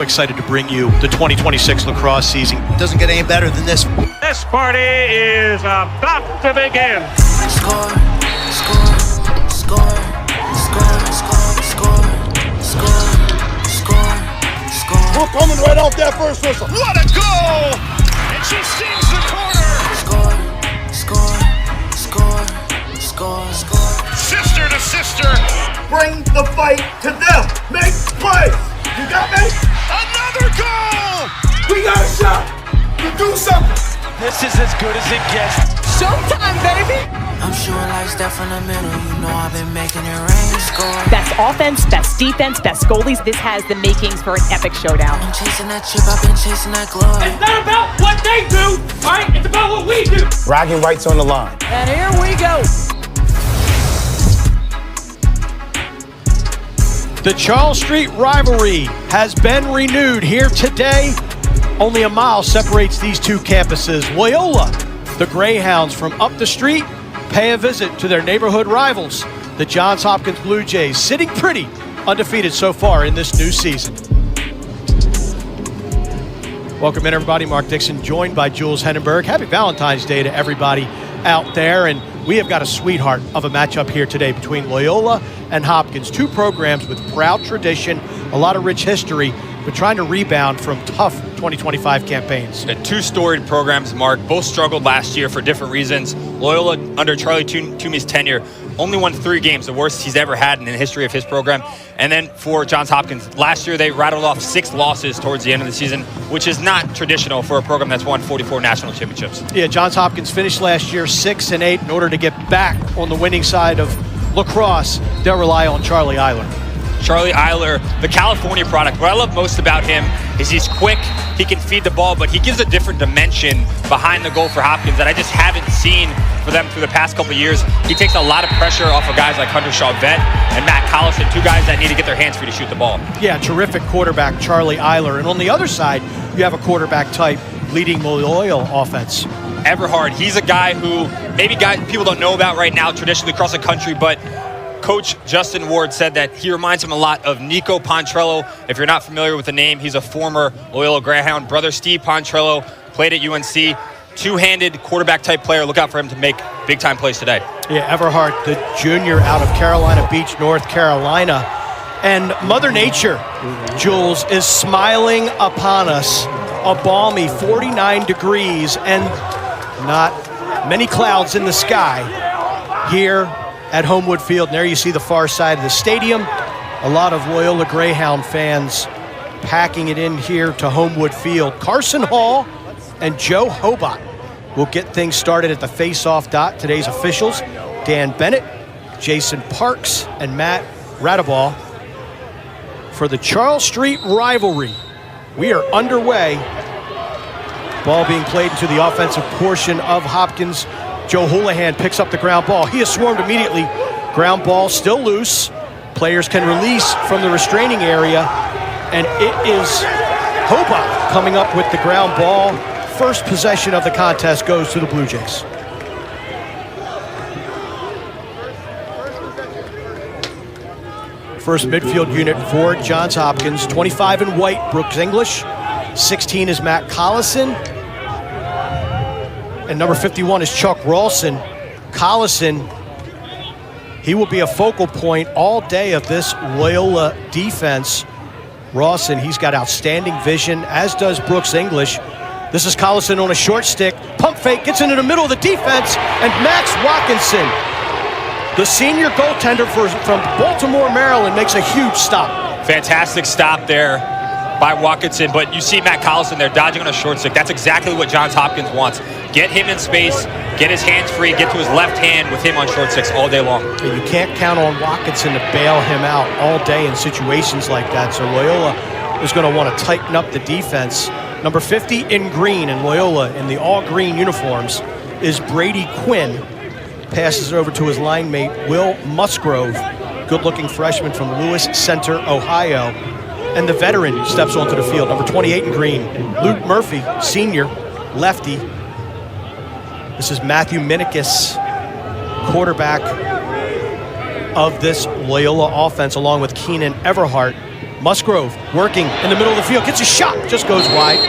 Excited to bring you the 2026 lacrosse season. Doesn't get any better than this. This party is about to begin. Score, score, score, score, score, score, score, score, score. We're coming right off that first whistle. What a goal! And she sings the corner. Score, score, score, score, score. Sister to sister. Bring the fight to them. Make plays. You got me? Another goal! We got a shot to do something. This is as good as it gets. Showtime, baby! I'm shooting like Steph from the middle. You know I've been making it rain. Score. Best offense, best defense, best goalies. This has the makings for an epic showdown. I'm chasing that chip. I've been chasing that glory. It's not about what they do, right? It's about what we do. Bragging rights on the line. And here we go. The Charles Street rivalry has been renewed here today. Only a mile separates these two campuses. Loyola, the Greyhounds from up the street, pay a visit to their neighborhood rivals, the Johns Hopkins Blue Jays, sitting pretty undefeated so far in this new season. Welcome in, everybody. Mark Dixon, joined by Jules Hendenberg. Happy Valentine's Day to everybody out there. And we have got a sweetheart of a matchup here today between Loyola and Hopkins, two programs with proud tradition, a lot of rich history, but trying to rebound from tough 2025 campaigns. The two storied programs, Mark, both struggled last year for different reasons. Loyola, under Charlie Toomey's tenure, only won 3 games, the worst he's ever had in the history of his program. And then for Johns Hopkins, last year they rattled off 6 losses towards the end of the season, which is not traditional for a program that's won 44 national championships. Yeah, Johns Hopkins finished last year 6-8. In order to get back on the winning side of lacrosse, they'll rely on Charlie Eiler. Charlie Eiler, the California product. What I love most about him is he's quick, he can feed the ball, but he gives a different dimension behind the goal for Hopkins that I just haven't seen for them through the past couple of years. He takes a lot of pressure off of guys like Hunter Shaw-Vet and Matt Collison, 2 guys that need to get their hands free to shoot the ball. Yeah, terrific quarterback, Charlie Eiler. And on the other side, you have a quarterback type leading the Loyola offense. Everhard, he's a guy who maybe people don't know about right now traditionally across the country, but Coach Justin Ward said that he reminds him a lot of Nico Pontrello. If you're not familiar with the name, he's a former Loyola Greyhound. Brother Steve Pontrello played at UNC. Two-handed quarterback-type player. Look out for him to make big-time plays today. Yeah, Everhard, the junior out of Carolina Beach, North Carolina. And Mother Nature, Jules, is smiling upon us. A balmy 49 degrees and not many clouds in the sky here at Homewood Field. And there you see the far side of the stadium. A lot of Loyola Greyhound fans packing it in here to Homewood Field. Carson Hall and Joe Hobot will get things started at the face-off dot. Today's officials, Dan Bennett, Jason Parks, and Matt Radaball. For the Charles Street rivalry, we are underway. Ball being played into the offensive portion of Hopkins. Joe Houlihan picks up the ground ball. He is swarmed immediately. Ground ball still loose. Players can release from the restraining area. And it is Hobot coming up with the ground ball. First possession of the contest goes to the Blue Jays. First midfield unit for Johns Hopkins. 25 in white, Brooks English. 16 is Matt Collison. And number 51 is Chuck Rawson. Collison, he will be a focal point all day of this Loyola defense. Rawson, he's got outstanding vision, as does Brooks English. This is Collison on a short stick. Pump fake, gets into the middle of the defense, and Max Watkinson, the senior goaltender from Baltimore, Maryland, makes a huge stop. Fantastic stop there by Watkinson, but you see Matt Collison there dodging on a short stick. That's exactly what Johns Hopkins wants. Get him in space, get his hands free, get to his left hand with him on short sticks all day long. And you can't count on Watkinson to bail him out all day in situations like that, so Loyola is going to want to tighten up the defense. Number 50 in green, and Loyola in the all-green uniforms, is Brady Quinn. Passes it over to his line mate, Will Musgrove, good-looking freshman from Lewis Center, Ohio. And the veteran steps onto the field, number 28 in green, Luke Murphy, senior, lefty. This is Matthew Minikis, quarterback of this Loyola offense, along with Keenan Everhart. Musgrove working in the middle of the field, gets a shot, just goes wide.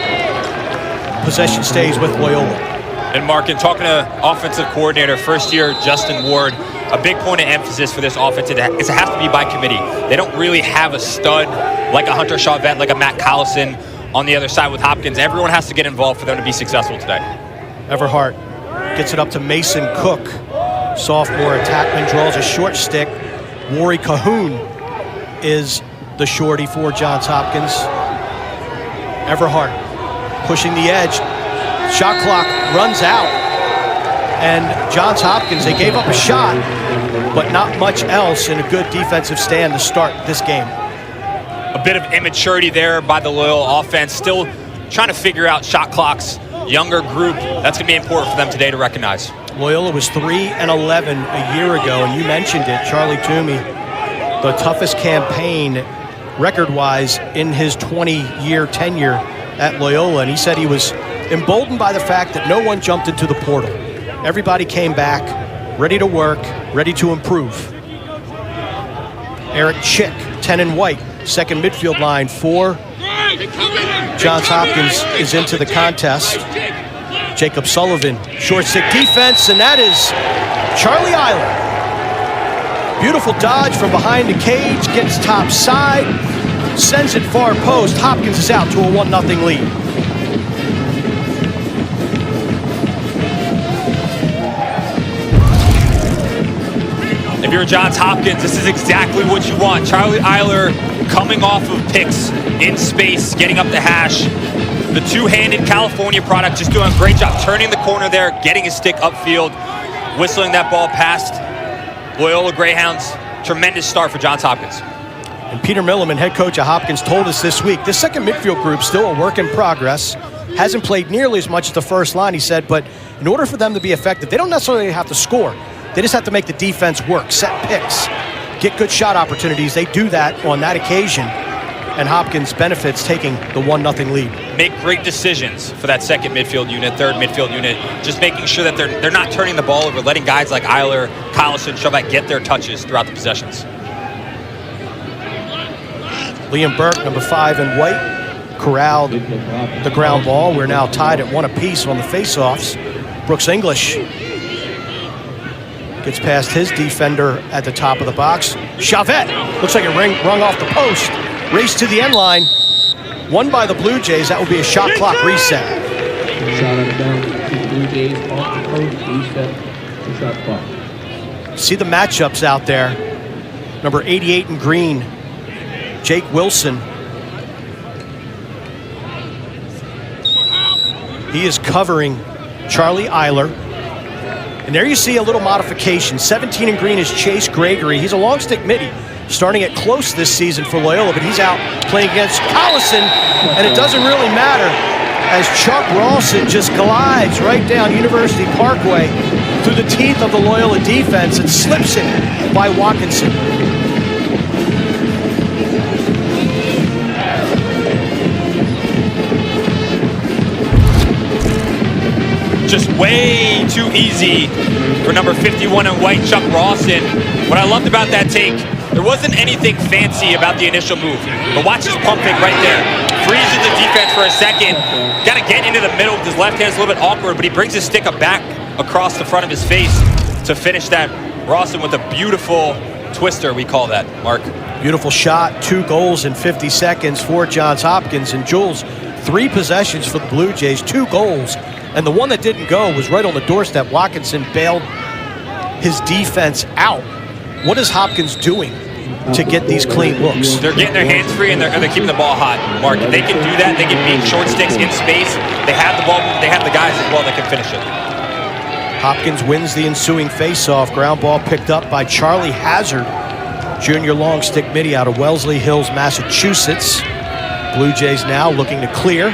Possession stays with Loyola. And Mark, in talking to offensive coordinator, first year Justin Ward, a big point of emphasis for this offense is it has to be by committee. They don't really have a stud like a Hunter Chauvet, like a Matt Collison on the other side with Hopkins. Everyone has to get involved for them to be successful today. Everhart gets it up to Mason Cook. Sophomore attackman draws a short stick. Rory Cahoon is the shorty for Johns Hopkins. Everhart pushing the edge. Shot clock runs out. And Johns Hopkins, they gave up a shot, but not much else in a good defensive stand to start this game. A bit of immaturity there by the Loyola offense. Still trying to figure out shot clocks. Younger group. That's going to be important for them today to recognize. Loyola was 3-11 a year ago, and you mentioned it, Charlie Toomey, the toughest campaign record-wise in his 20-year tenure at Loyola, and he said he was emboldened by the fact that no one jumped into the portal. Everybody came back, ready to work, ready to improve. Eric Chick, 10 and white, second midfield line for Johns Hopkins is into the contest. Jacob Sullivan, short stick defense, and that is Charlie Eiler. Beautiful dodge from behind the cage, gets top side, sends it far post. Hopkins is out to a 1-0 lead. If you're Johns Hopkins, this is exactly what you want. Charlie Eiler coming off of picks in space, getting up the hash. The two-handed California product just doing a great job turning the corner there, getting his stick upfield, whistling that ball past Loyola Greyhounds. Tremendous start for Johns Hopkins. And Peter Milliman, head coach of Hopkins, told us this week, the second midfield group still a work in progress. Hasn't played nearly as much as the first line, he said, but in order for them to be effective, they don't necessarily have to score. They just have to make the defense work, set picks, get good shot opportunities. They do that on that occasion, and Hopkins benefits taking the 1-0 lead. Make great decisions for that second midfield unit, third midfield unit, just making sure that they're not turning the ball over, letting guys like Eiler, Collison, Chauvet get their touches throughout the possessions. Liam Burke, number 5 in white, corralled the ground ball. We're now tied at 1 apiece on the faceoffs. Brooks English gets past his defender at the top of the box. Chauvet, looks like it rung off the post. Race to the end line. Won by the Blue Jays. That will be a shot clock reset. Shot on the down. Blue Jays off the post. Reset the shot clock. See the matchups out there. Number 88 in green, Jake Wilson. He is covering Charlie Eiler. And there you see a little modification. 17 in green is Chase Gregory. He's a long stick midi, starting at close this season for Loyola, but he's out playing against Collison, and it doesn't really matter as Chuck Rawson just glides right down University Parkway through the teeth of the Loyola defense and slips it by Watkinson. Just way too easy for number 51 in white, Chuck Rawson. What I loved about that take, there wasn't anything fancy about the initial move, but watch his pump fake right there. Freezes the defense for a second. Got to get into the middle with his left hand. It's a little bit awkward, but he brings his stick back across the front of his face to finish that. Rawson with a beautiful twister, we call that, Mark. Beautiful shot, 2 goals in 50 seconds for Johns Hopkins. And Jules, 3 possessions for the Blue Jays, 2 goals. And the one that didn't go was right on the doorstep. Watkinson bailed his defense out. What is Hopkins doing to get these clean looks? They're getting their hands free and they're keeping the ball hot, Mark. If they can do that, they can beat short sticks in space. They have the ball, they have the guys as well that can finish it. Hopkins wins the ensuing faceoff. Ground ball picked up by Charlie Hazard, junior long stick midi out of Wellesley Hills, Massachusetts. Blue Jays now looking to clear.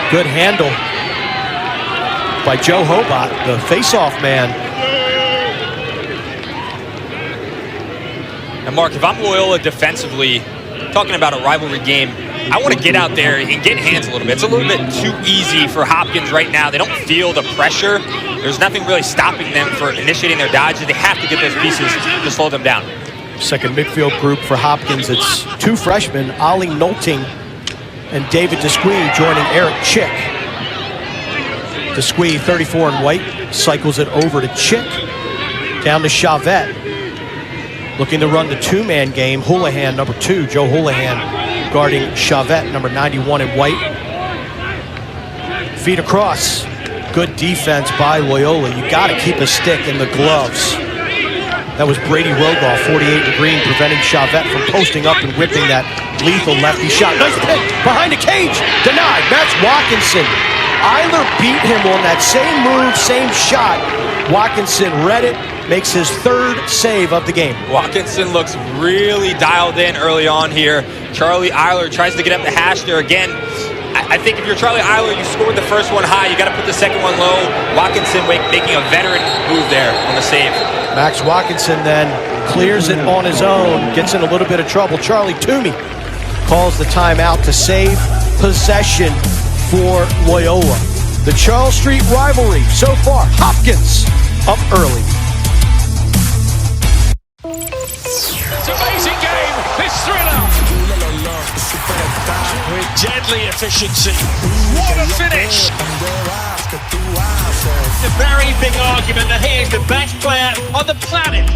Good handle by Joe Hobart, the faceoff man. And Mark, if I'm Loyola defensively, talking about a rivalry game, I want to get out there and get hands a little bit. It's a little bit too easy for Hopkins right now. They don't feel the pressure. There's nothing really stopping them for initiating their dodges. They have to get those pieces to slow them down. Second midfield group for Hopkins, it's two freshmen, Ollie Nolting and David Desquie, joining Eric Chick. Desquie, 34 in white, cycles it over to Chick, down to Chavette. Looking to run the two-man game, Houlihan, number 2, Joe Houlihan, guarding Chavette, number 91 in white. Feet across. Good defense by Loyola. You got to keep a stick in the gloves. That was Brady Rogoff, 48 in green, preventing Chavette from posting up and whipping that lethal lefty shot. Nice pick behind the cage. Denied. That's Watkinson. Eiler beat him on that same move, same shot. Watkinson read it, makes his third save of the game. Watkinson looks really dialed in early on here. Charlie Eiler tries to get up the hash there again. I think if you're Charlie Eiler, you scored the first one high, you got to put the second one low. Watkinson making a veteran move there on the save. Max Watkinson then clears it on his own, gets in a little bit of trouble. Charlie Toomey calls the timeout to save possession for Loyola. The Charles Street rivalry so far, Hopkins up early. It's an amazing game. This thriller with deadly efficiency. What a finish! A very big argument that he is the best player on the planet.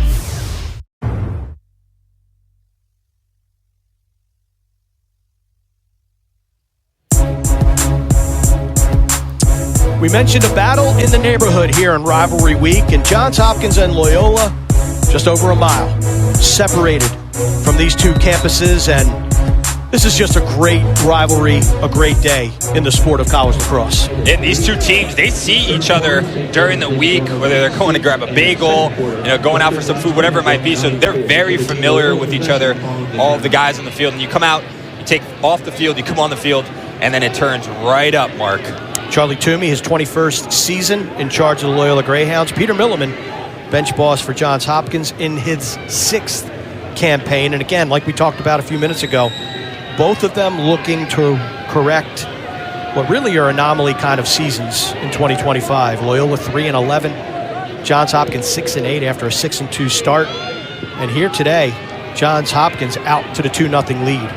We mentioned a battle in the neighborhood here in Rivalry Week, and Johns Hopkins and Loyola just over a mile separated from these two campuses, and this is just a great rivalry, a great day in the sport of college lacrosse. And these two teams, they see each other during the week, whether they're going to grab a bagel, going out for some food, whatever it might be. So they're very familiar with each other, all of the guys on the field. And you come out, you take off the field, you come on the field, and then it turns right up, Mark. Charlie Toomey, his 21st season in charge of the Loyola Greyhounds. Peter Milliman, bench boss for Johns Hopkins in his 6th campaign. And again, like we talked about a few minutes ago, both of them looking to correct what really are anomaly kind of seasons in 2025. Loyola 3-11, Johns Hopkins 6-8 after a 6-2 start. And here today, Johns Hopkins out to the 2-0 lead.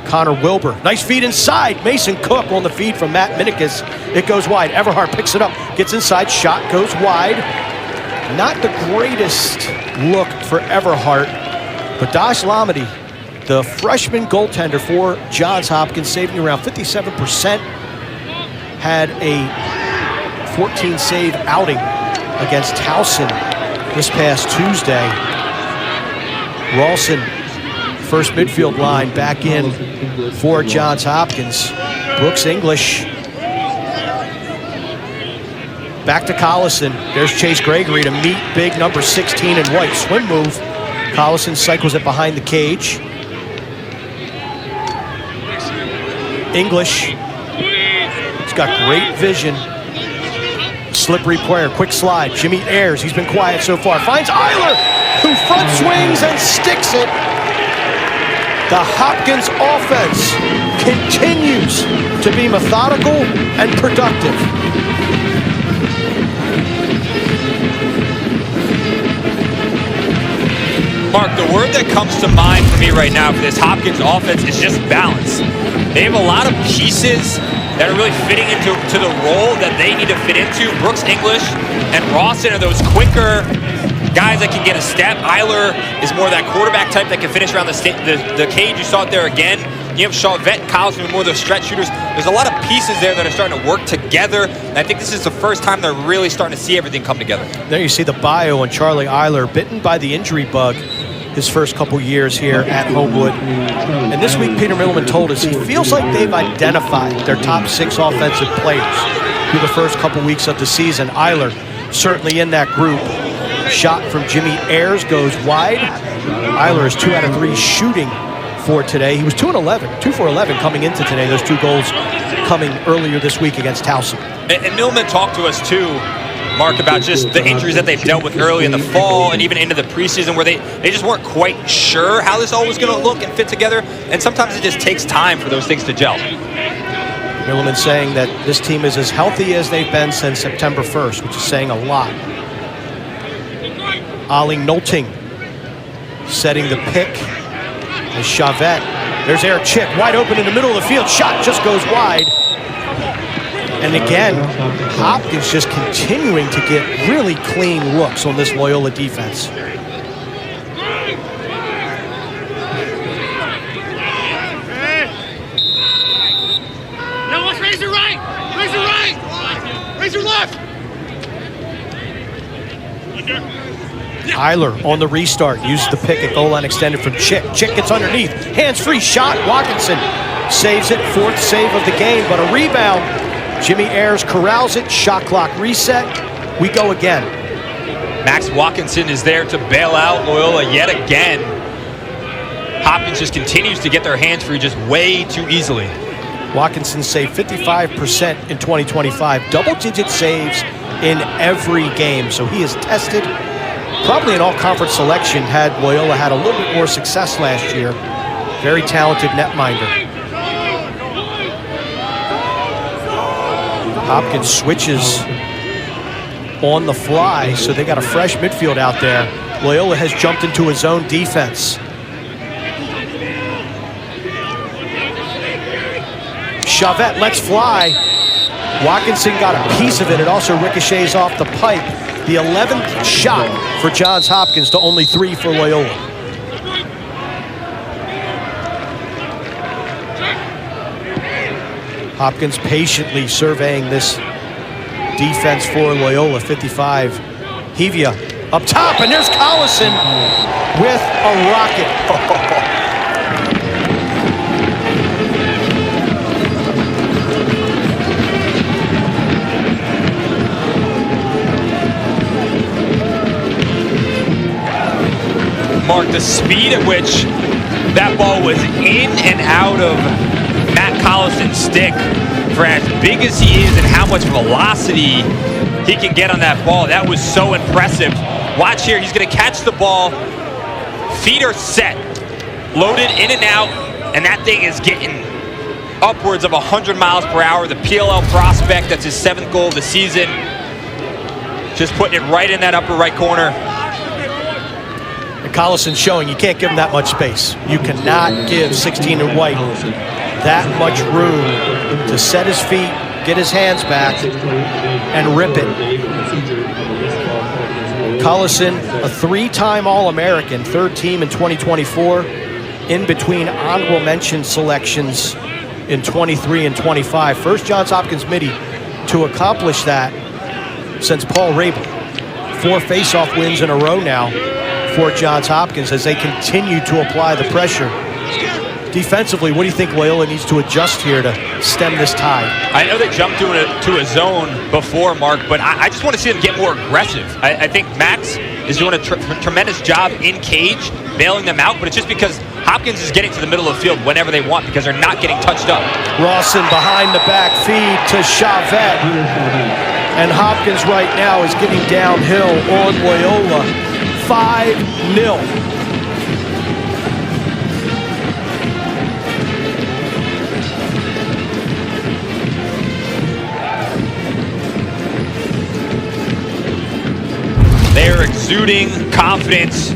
Connor Wilbur, nice feed inside. Mason Cook on the feed from Matt Minikis. It goes wide. Everhart picks it up, gets inside, shot goes wide. Not the greatest look for Everhart, but Dash Lamedy, the freshman goaltender for Johns Hopkins, saving around 57%, had a 14-save outing against Towson this past Tuesday. Rawson, first midfield line, back in for Johns Hopkins. Brooks English back to Collison. There's Chase Gregory to meet big number 16 in white. Swim move. Collison cycles it behind the cage. English, he's got great vision. Slippery player, quick slide. Jimmy Ayers, he's been quiet so far. Finds Eiler, who front swings and sticks it. The Hopkins offense continues to be methodical and productive. Mark, the word that comes to mind for me right now for this Hopkins offense is just balance. They have a lot of pieces that are really fitting into the role that they need to fit into. Brooks English and Rawson are those quicker guys that can get a step. Eiler is more that quarterback type that can finish around the cage. You saw it there again. You have Chavette and Collison with more of those stretch shooters. There's a lot of pieces there that are starting to work together. And I think this is the first time they're really starting to see everything come together. There you see the bio on Charlie Eiler, bitten by the injury bug his first couple years here at Homewood. And this week, Peter Milliman told us he feels like they've identified their top 6 offensive players through the first couple weeks of the season. Eiler certainly in that group. Shot from Jimmy Ayers goes wide. Eiler is 2 out of 3 shooting for today. He was 2 for 11 coming into today. Those 2 goals coming earlier this week against Towson. And Millman talked to us too, Mark, about just the injuries that they've dealt with early in the fall and even into the preseason, where they just weren't quite sure how this all was going to look and fit together. And sometimes it just takes time for those things to gel. Milliman saying that this team is as healthy as they've been since September 1st, which is saying a lot. Ollie Nolting setting the pick as Chavette. There's Eric Chick, wide open in the middle of the field. Shot just goes wide. And again, Hopkins just continuing to get really clean looks on this Loyola defense. Now let's raise your right. Raise your right. Raise your left. Eiler on the restart, uses the pick at goal line extended from Chick. Chick gets underneath, hands-free shot. Watkinson saves it, fourth save of the game, but a rebound. Jimmy Ayers corrals it, shot clock reset. We go again. Max Watkinson is there to bail out Loyola yet again. Hopkins just continues to get their hands free just way too easily. Watkinson saved 55% in 2025, double-digit saves in every game, so he is tested. Probably an all-conference selection had Loyola had a little bit more success last year. Very talented netminder. Hopkins switches on the fly, so they got a fresh midfield out there. Loyola has jumped into his own defense. Chavette lets fly. Watkinson got a piece of it. It also ricochets off the pipe. The 11th shot for Johns Hopkins to only 3 for Loyola. Hopkins patiently surveying this defense for Loyola. 55. Hevia up top, and there's Collison with a rocket. Mark, the speed at which that ball was in and out of Matt Collison's stick, for as big as he is and how much velocity he can get on that ball, that was so impressive. Watch here, he's going to catch the ball, feet are set, loaded in and out, and that thing is getting upwards of 100 miles per hour. The PLL prospect, that's his 7th goal of the season, just putting it right in that upper right corner. Collison showing you can't give him that much space. You cannot give 16 and white that much room to set his feet, get his hands back, and rip it. Collison, a 3-time All-American, 3rd team in 2024, in between honorable mention selections in 23 and 25. First Johns Hopkins midi to accomplish that since Paul Rabel. 4 face-off wins in a row now for Johns Hopkins as they continue to apply the pressure. Defensively, what do you think Loyola needs to adjust here to stem this tide? I know they jumped to a zone before, Mark, but I just want to see them get more aggressive. I think Max is doing a tremendous job in cage, bailing them out, but it's just because Hopkins is getting to the middle of the field whenever they want because they're not getting touched up. Rawson behind the back feed to Chavette. And Hopkins right now is getting downhill on Loyola. 5-0. They're exuding confidence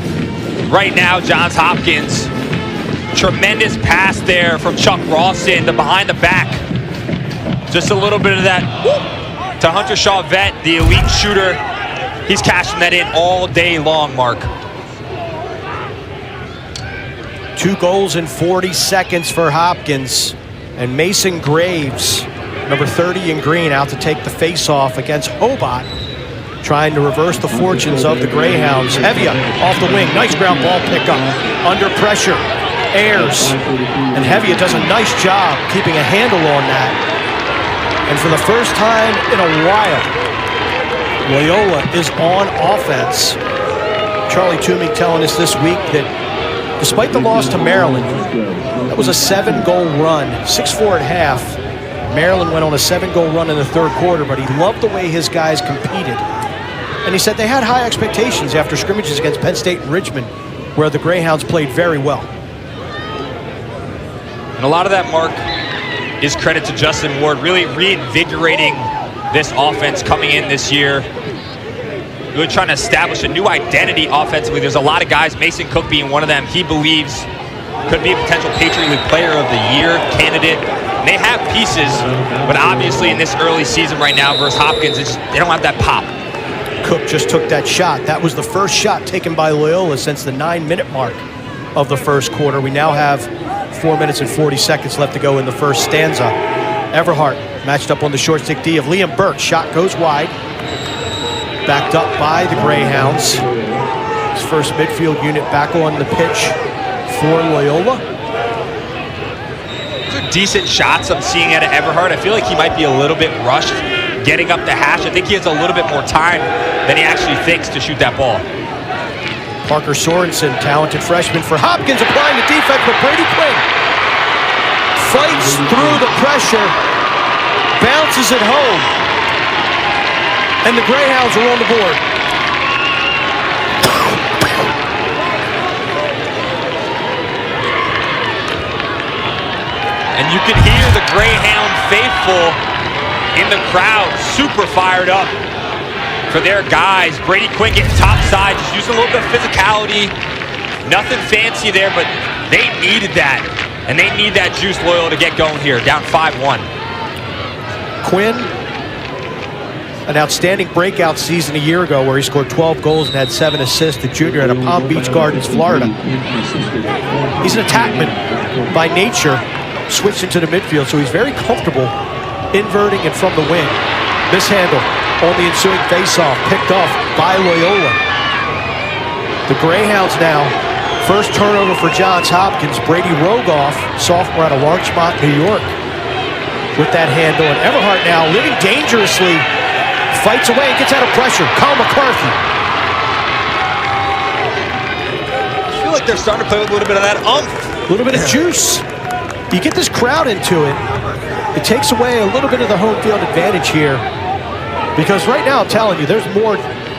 right now, Johns Hopkins. Tremendous pass there from Chuck Rawson to behind the back. Just a little bit of that to Hunter Chavette, the elite shooter. He's cashing that in all day long, Mark. 2 goals in 40 seconds for Hopkins. And Mason Graves, number 30 in green, out to take the face-off against Hobart, trying to reverse the fortunes of the Greyhounds. Hevia off the wing, nice ground ball pickup. Under pressure, Ayers. And Hevia does a nice job keeping a handle on that. And for the first time in a while, Loyola is on offense. Charlie Toomey telling us this week that despite the loss to Maryland, that was a 7-goal run, 6-4 at half. Maryland went on a 7-goal run in the 3rd quarter, but he loved the way his guys competed. And he said they had high expectations after scrimmages against Penn State and Richmond, where the Greyhounds played very well. And a lot of that, Mark, is credit to Justin Ward, really reinvigorating this offense coming in this year. really trying to establish a new identity offensively. There's a lot of guys, Mason Cook being one of them, he believes could be a potential Patriot League Player of the Year candidate. And they have pieces, but obviously in this early season right now versus Hopkins, they don't have that pop. Cook just took that shot. That was the first shot taken by Loyola since the 9-minute mark of the first quarter. We now have 4 minutes and 40 seconds left to go in the first stanza. Everhart matched up on the short stick D of Liam Burke. Shot goes wide. Backed up by the Greyhounds. His first midfield unit back on the pitch for Loyola. Those are decent shots I'm seeing out of Everhart. I feel like he might be a little bit rushed getting up the hash. I think he has a little bit more time than he actually thinks to shoot that ball. Parker Sorensen, talented freshman for Hopkins, applying the defense, but Brady Quinn fights through the pressure, bounces it home, and the Greyhounds are on the board. And you can hear the Greyhound faithful in the crowd, super fired up for their guys. Brady Quinn getting topside, just using a little bit of physicality. Nothing fancy there, but they needed that. And they need that juice, Loyola, to get going here, down 5-1. Quinn, an outstanding breakout season a year ago where he scored 12 goals and had 7 assists, the junior out of Palm Beach Gardens, Florida. He's an attackman by nature, switched into the midfield, so he's very comfortable inverting and from the wing. Mishandle on the ensuing faceoff, picked off by Loyola. The Greyhounds now, first turnover for Johns Hopkins. Brady Rogoff, sophomore out of Larchmont, New York, with that handle. And Everhart now living dangerously, fights away and gets out of pressure. Kyle McCarthy. I feel like they're starting to play with a little bit of that oomph. A little bit of juice. You get this crowd into it, it takes away a little bit of the home field advantage here. Because right now, I'm telling you, there's more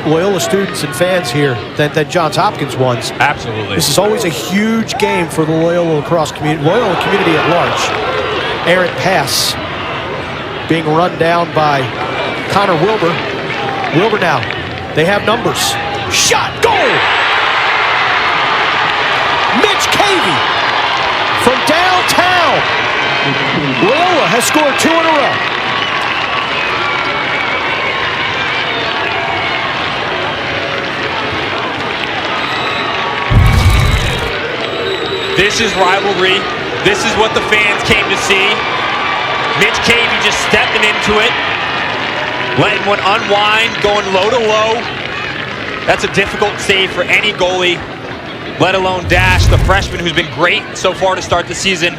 Loyola students and fans here than Johns Hopkins ones. Absolutely. This is always a huge game for the Loyola lacrosse community, Loyola community at large. Errant pass being run down by Connor Wilbur. Wilbur now, they have numbers. Shot, goal! Mitch Cavey from downtown. Loyola has scored 2 in a row. This is rivalry. This is what the fans came to see. Mitch Cavey just stepping into it, letting one unwind, going low to low. That's a difficult save for any goalie, let alone Dash, the freshman who's been great so far to start the season.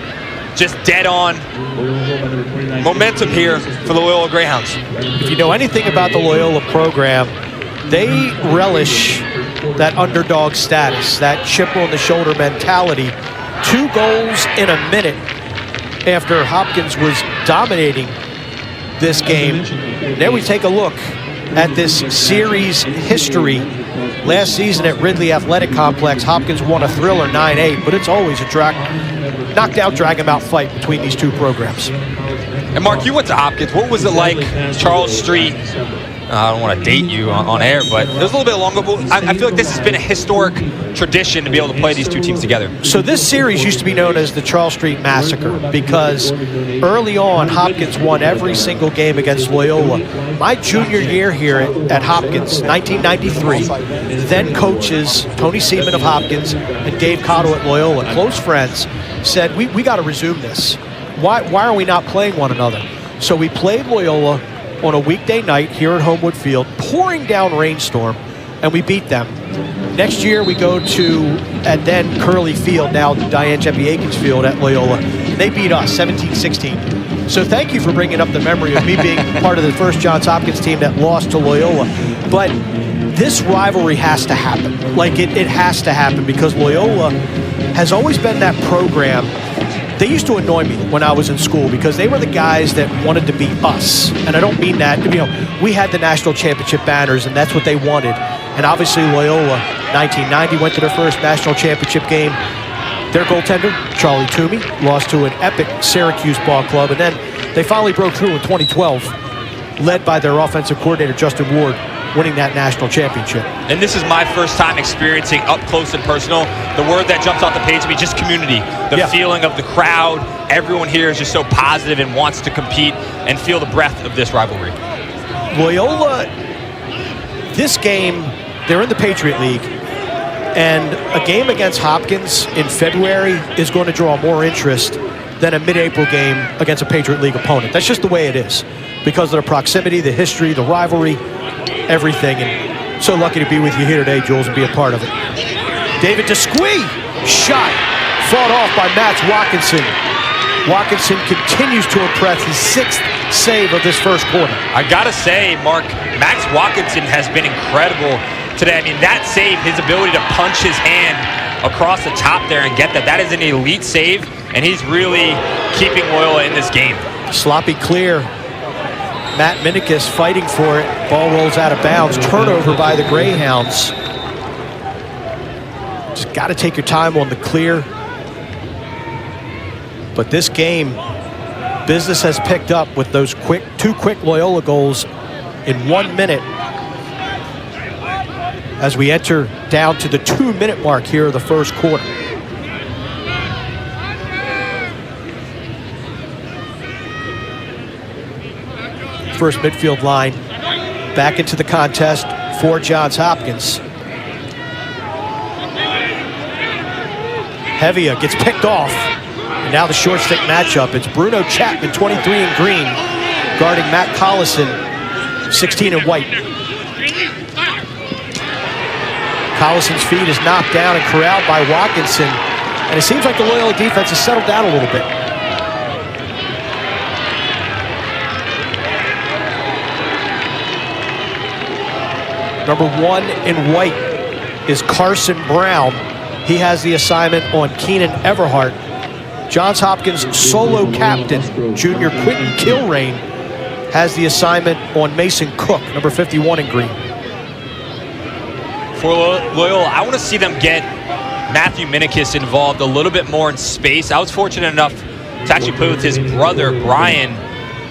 Just dead on. Momentum here for the Loyola Greyhounds. If you know anything about the Loyola program, they relish that underdog status, that chip on the shoulder mentality. 2 goals in a minute after Hopkins was dominating this game. Now we take a look at this series history. Last season at Ridley Athletic Complex, Hopkins won a thriller 9-8, but it's always a knocked-out, drag-em-out fight between these two programs. And Mark, you went to Hopkins. What was it like, Charles Street? I don't want to date you on air, but it was a little bit longer. I feel like this has been a historic tradition to be able to play these two teams together. So this series used to be known as the Charles Street Massacre because early on, Hopkins won every single game against Loyola. My junior year here at Hopkins, 1993, then coaches Tony Seaman of Hopkins and Dave Cotto at Loyola, close friends, said, we got to resume this. Why are we not playing one another? So we played Loyola on a weekday night here at Homewood Field, pouring down rainstorm, and we beat them. Next year we go to, at then Curley Field, now Diane Jeppy Akins Field at Loyola. They beat us 17-16. So thank you for bringing up the memory of me being part of the first Johns Hopkins team that lost to Loyola. But this rivalry has to happen. Like it has to happen because Loyola has always been that program. They used to annoy me when I was in school because they were the guys that wanted to beat us. And I don't mean that, we had the national championship banners and that's what they wanted. And obviously Loyola, 1990, went to their first national championship game. Their goaltender, Charlie Toomey, lost to an epic Syracuse ball club. And then they finally broke through in 2012, led by their offensive coordinator, Justin Ward. winning that national championship. And this is my first time experiencing up close and personal. The word that jumps off the page to me, just community. The feeling of the crowd. Everyone here is just so positive and wants to compete and feel the breath of this rivalry. Loyola, this game, they're in the Patriot League, and a game against Hopkins in February is going to draw more interest than a mid-April game against a Patriot League opponent. That's just the way it is, because of the proximity, the history, the rivalry, everything. And so lucky to be with you here today, Jules, and be a part of it. David Desquie, shot, fought off by Matt Watkinson. Watkinson continues to impress, his 6th save of this first quarter. I gotta say, Mark, Max Watkinson has been incredible today. I mean, that save, his ability to punch his hand across the top there and get that is an elite save, and he's really keeping Loyola in this game. Sloppy clear. Matt Minikis fighting for it. Ball rolls out of bounds. Turnover by the Greyhounds. Just got to take your time on the clear. But this game, business has picked up with those two quick Loyola goals in 1 minute. As we enter down to the 2-minute mark here of the first quarter. First midfield line back into the contest for Johns Hopkins. Hevia gets picked off. And now the short stick matchup. It's Bruno Chapman, 23 in green, guarding Matt Collison, 16 in white. Collison's feet is knocked down and corralled by Watkinson. And it seems like the Loyola defense has settled down a little bit. Number 1 in white is Carson Brown. He has the assignment on Keenan Everhart. Johns Hopkins solo captain, junior Quentin Kilrain, has the assignment on Mason Cook, number 51 in green. For Loyola, I want to see them get Matthew Minikis involved a little bit more in space. I was fortunate enough to actually play with his brother, Brian,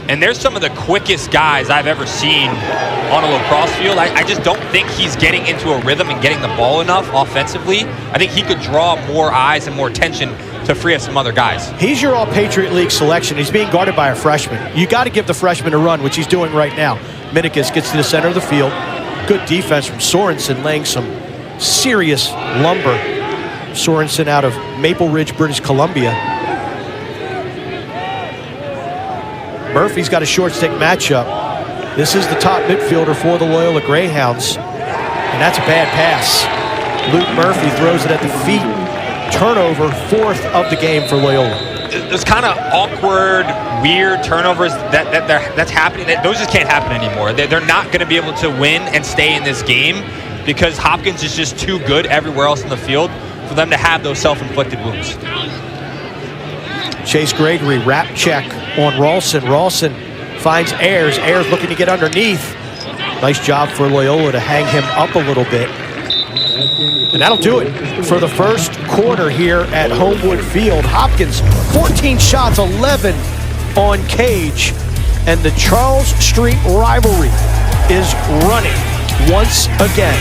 and there's some of the quickest guys I've ever seen on a lacrosse field. I just don't think he's getting into a rhythm and getting the ball enough offensively. I think he could draw more eyes and more attention to free up some other guys. He's your All-Patriot League selection. He's being guarded by a freshman. You got to give the freshman a run, which he's doing right now. Minikis gets to the center of the field. Good defense from Sorensen, laying some serious lumber. Sorensen out of Maple Ridge, British Columbia. Murphy's got a short stick matchup. This is the top midfielder for the Loyola Greyhounds. And that's a bad pass. Luke Murphy throws it at the feet. Turnover, 4th of the game for Loyola. Those kind of awkward, weird turnovers that's happening, those just can't happen anymore. They're not going to be able to win and stay in this game because Hopkins is just too good everywhere else in the field for them to have those self-inflicted wounds. Chase Gregory, wrap check on Ralston. Ralston finds Ayers. Ayers looking to get underneath. Nice job for Loyola to hang him up a little bit. And that'll do it for the first quarter here at Homewood Field. Hopkins, 14 shots, 11 on cage. And the Charles Street rivalry is running once again.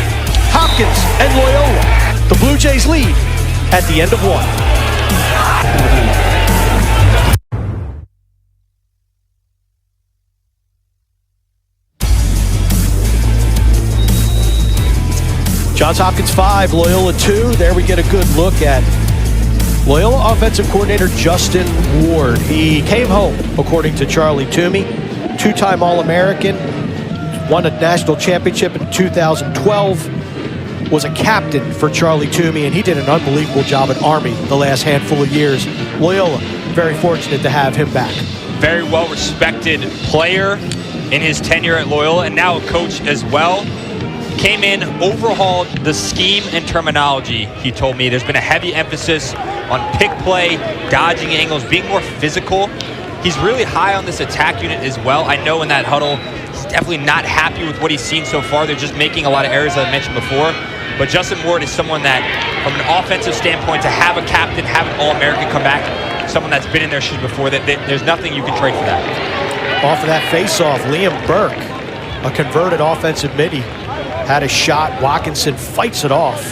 Hopkins and Loyola. The Blue Jays lead at the end of 1. Johns Hopkins 5, Loyola 2. There we get a good look at Loyola offensive coordinator Justin Ward. He came home, according to Charlie Toomey, 2-time All-American, won a national championship in 2012, was a captain for Charlie Toomey, and he did an unbelievable job at Army the last handful of years. Loyola, very fortunate to have him back. Very well-respected player in his tenure at Loyola, and now a coach as well. Came in, overhauled the scheme and terminology, he told me. There's been a heavy emphasis on pick play, dodging angles, being more physical. He's really high on this attack unit as well. I know in that huddle, he's definitely not happy with what he's seen so far. They're just making a lot of errors, as I mentioned before. But Justin Ward is someone that, from an offensive standpoint, to have a captain, have an All-American come back, someone that's been in their shoes before, there's nothing you can trade for that. Off of that face-off, Liam Burke, a converted offensive midi, had a shot. Watkinson fights it off.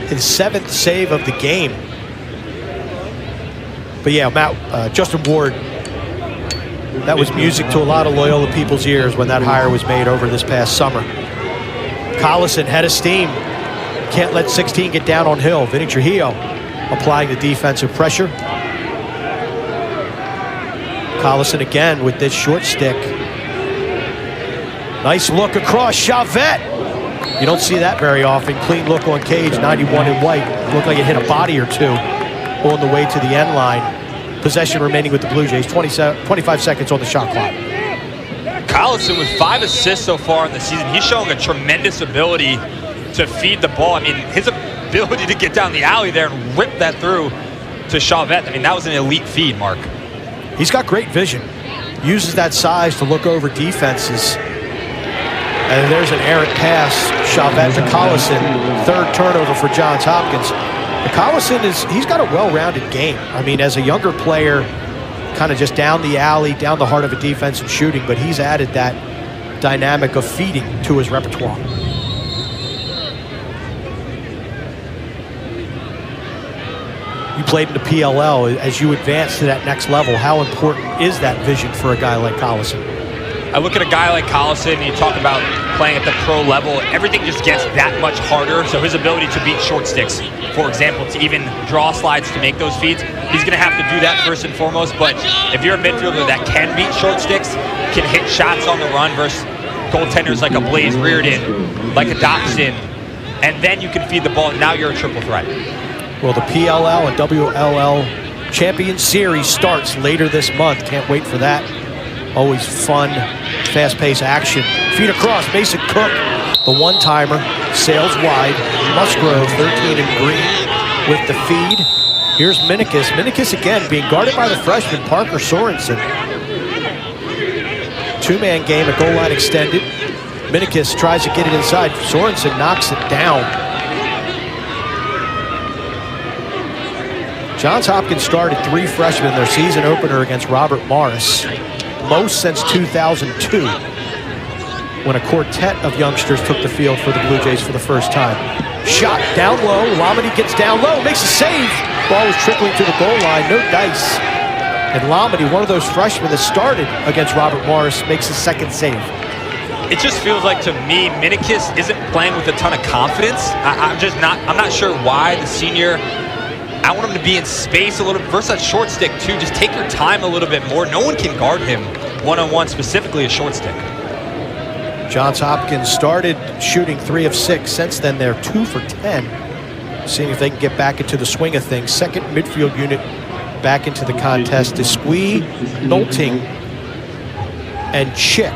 His 7th save of the game. But yeah, Matt, Justin Ward, that was music to a lot of Loyola people's ears when that hire was made over this past summer. Collison, head of steam. Can't let 16 get down on Hill. Vinny Trujillo applying the defensive pressure. Collison again with this short stick. Nice look across, Chavette. You don't see that very often. Clean look on Cage, 91 in white. Looked like it hit a body or two on the way to the end line. Possession remaining with the Blue Jays, 25 seconds on the shot clock. Collison with 5 assists so far in the season. He's showing a tremendous ability to feed the ball. I mean, his ability to get down the alley there and rip that through to Chavette. I mean, that was an elite feed, Mark. He's got great vision. Uses that size to look over defenses. And there's an errant pass, Chavette to Collison. 3rd turnover for Johns Hopkins. Collison he's got a well-rounded game. I mean, as a younger player, kind of just down the alley, down the heart of a defense and shooting, but he's added that dynamic of feeding to his repertoire. You played in the PLL. As you advance to that next level, how important is that vision for a guy like Collison? I look at a guy like Collison, and you talk about playing at the pro level, everything just gets that much harder. So his ability to beat short sticks, for example, to even draw slides to make those feeds, he's going to have to do that first and foremost. But if you're a midfielder that can beat short sticks, can hit shots on the run versus goaltenders like a Blaze Reardon, like a Dobson, and then you can feed the ball, and now you're a triple threat. Well, the PLL and WLL Champion Series starts later this month. Can't wait for that. Always fun, fast-paced action. Feed across, Mason Cook, the one-timer, sails wide. Musgrove, 13 in green with the feed. Here's Minikis. Minikis again being guarded by the freshman, Parker Sorensen. 2-man game at goal line extended. Minikis tries to get it inside. Sorensen knocks it down. Johns Hopkins started 3 freshmen in their season opener against Robert Morris. Most since 2002, when a quartet of youngsters took the field for the Blue Jays for the first time. Shot down low, Lamedy gets down low, makes a save. Ball was trickling to the goal line, no dice. And Lamedy, one of those freshmen that started against Robert Morris, makes his 2nd save. It just feels like to me, Minikis isn't playing with a ton of confidence. I'm not sure why the senior. I want him to be in space a little bit. Versus that short stick, too. Just take your time a little bit more. No one can guard him one-on-one, specifically a short stick. Johns Hopkins started shooting 3 of 6. Since then, they're 2 for 10. Seeing if they can get back into the swing of things. 2nd midfield unit back into the contest. Desquie, Nolting, and Chick.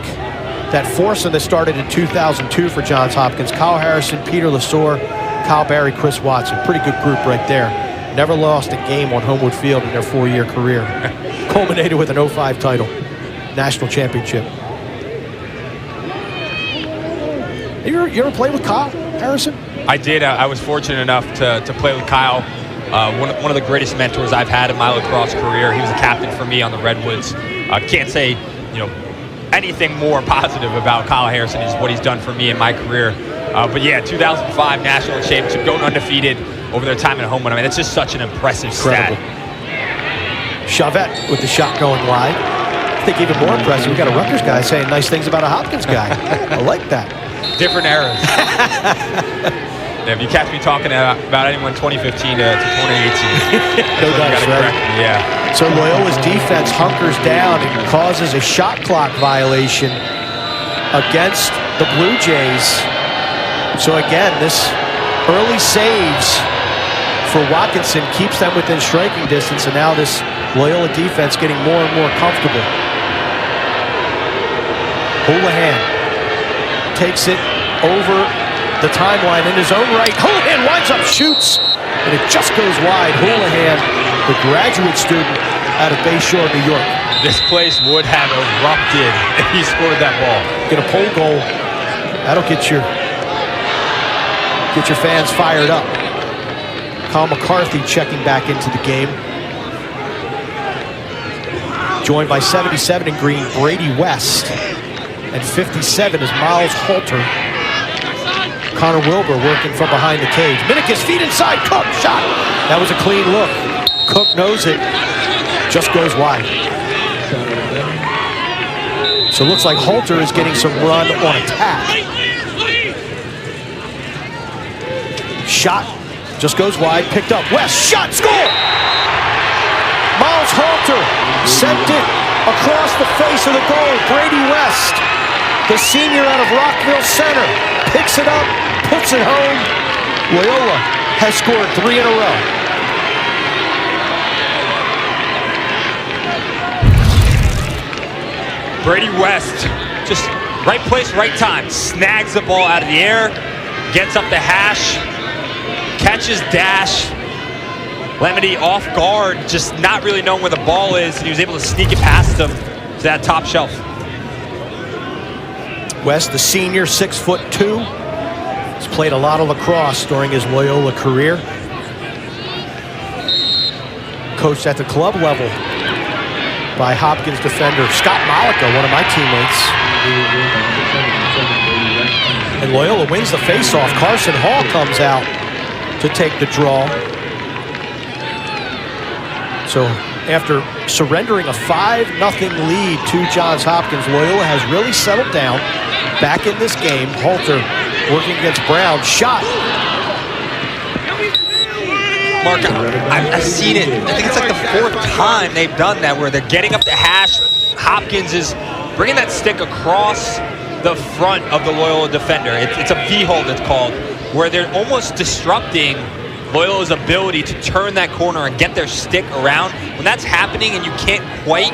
That foursome that started in 2002 for Johns Hopkins. Kyle Harrison, Peter Lesor, Kyle Barry, Chris Watson. Pretty good group right there. Never lost a game on Homewood Field in their 4-year career. Culminated with an 05 title, national championship. You ever played with Kyle Harrison? I did. I was fortunate enough to play with Kyle. One of the greatest mentors I've had in my lacrosse career. He was a captain for me on the Redwoods. Can't say, anything more positive about Kyle Harrison is what he's done for me in my career. But yeah, 2005 national championship, going undefeated over their time at Homewood. I mean, it's just such an impressive stat. Chavette with the shot going wide. I think even more impressive, we got a Rutgers guy saying nice things about a Hopkins guy. I like that. Different eras. If you catch me talking about anyone 2015 to 2018, no dice, right? Yeah. So Loyola's defense hunkers down and causes a shot clock violation against the Blue Jays. So again, this early saves for Watkinson keeps them within striking distance, and now this Loyola defense getting more and more comfortable. Houlihan takes it over the timeline in his own right. Houlihan winds up, shoots, and it just goes wide. Houlihan, the graduate student out of Bayshore, New York. This place would have erupted if he scored that ball. Get a pole goal. That'll get your fans fired up. Kyle McCarthy checking back into the game. Joined by 77 in green, Brady West. And 57 is Miles Halter. Connor Wilbur working from behind the cage. Minikis, feet inside, Cook, shot. That was a clean look. Cook knows it, just goes wide. So it looks like Halter is getting some run on attack. Shot, just goes wide, picked up. West, shot, score! Miles Halter sent it across the face of the goal. Brady West, the senior out of Rockville Center, picks it up, puts it home. Loyola has scored 3 in a row. Brady West, just right place, right time. Snags the ball out of the air, gets up the hash, catches Dash. Lemony off guard, just not really knowing where the ball is, and he was able to sneak it past him to that top shelf. West, the senior, 6'2". He's played a lot of lacrosse during his Loyola career. Coached at the club level by Hopkins defender Scott Malika, one of my teammates. And Loyola wins the faceoff. Carson Hall comes out to take the draw. So after surrendering a 5-0 lead to Johns Hopkins, Loyola has really settled down back in this game. Halter working against Brown. Shot. Mark, I've seen it. I think it's like the 4th time they've done that, where they're getting up the hash. Hopkins is bringing that stick across the front of the Loyola defender. It's a V-hold, it's called, where they're almost disrupting Loyola's ability to turn that corner and get their stick around. When that's happening and you can't quite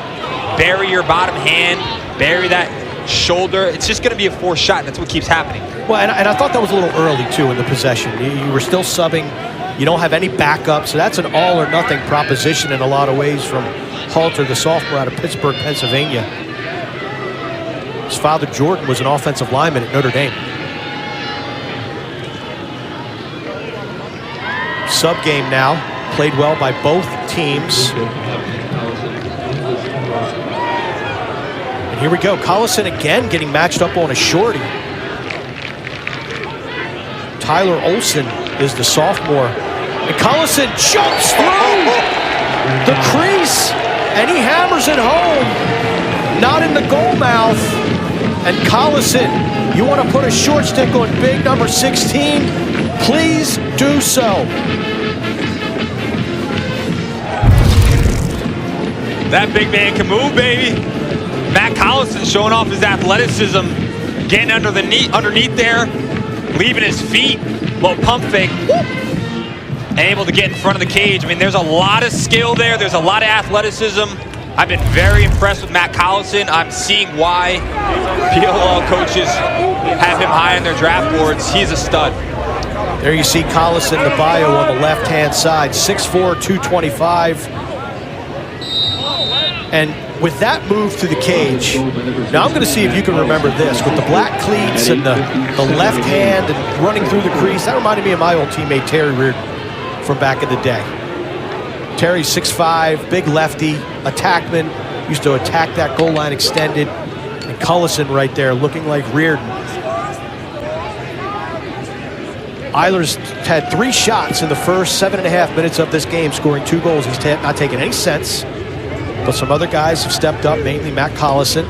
bury your bottom hand, bury that shoulder, it's just going to be a forced shot, and that's what keeps happening. Well, and I thought that was a little early, too, in the possession. You were still subbing. You don't have any backup, so that's an all-or-nothing proposition in a lot of ways from Halter, the sophomore out of Pittsburgh, Pennsylvania. His father, Jordan, was an offensive lineman at Notre Dame. Sub-game now, played well by both teams. And here we go, Collison again getting matched up on a shorty. Tyler Olson is the sophomore. And Collison jumps through the crease, and he hammers it home. Not in the goal mouth. And Collison, you want to put a short stick on big number 16? Please do so. That big man can move, baby. Matt Collison showing off his athleticism, getting underneath there, leaving his feet, little pump fake, whoop, and able to get in front of the cage. I mean, there's a lot of skill there. There's a lot of athleticism. I've been very impressed with Matt Collison. I'm seeing why PLL coaches have him high on their draft boards. He's a stud. There you see Collison, the bio on the left-hand side, 6'4", 225. And with that move to the cage, now I'm going to see if you can remember this. With the black cleats and the left hand and running through the crease, that reminded me of my old teammate Terry Reardon from back in the day. Terry's 6'5", big lefty, attackman, used to attack that goal line extended. And Collison right there looking like Reardon. Eilers had 3 shots in the first 7.5 minutes of this game, scoring 2 goals. He's not taking any sense. But some other guys have stepped up, mainly Matt Collison.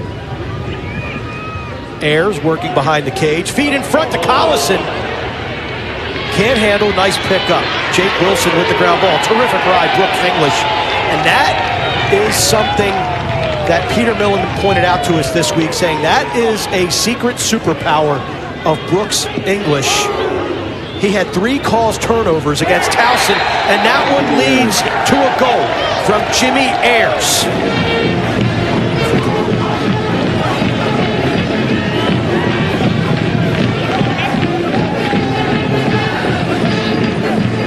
Ayers working behind the cage. Feet in front to Collison. Can't handle, nice pickup. Jake Wilson with the ground ball. Terrific ride, Brooks English. And that is something that Peter Milliman pointed out to us this week, saying that is a secret superpower of Brooks English. He had 3 calls turnovers against Towson, and that one leads to a goal from Jimmy Ayers.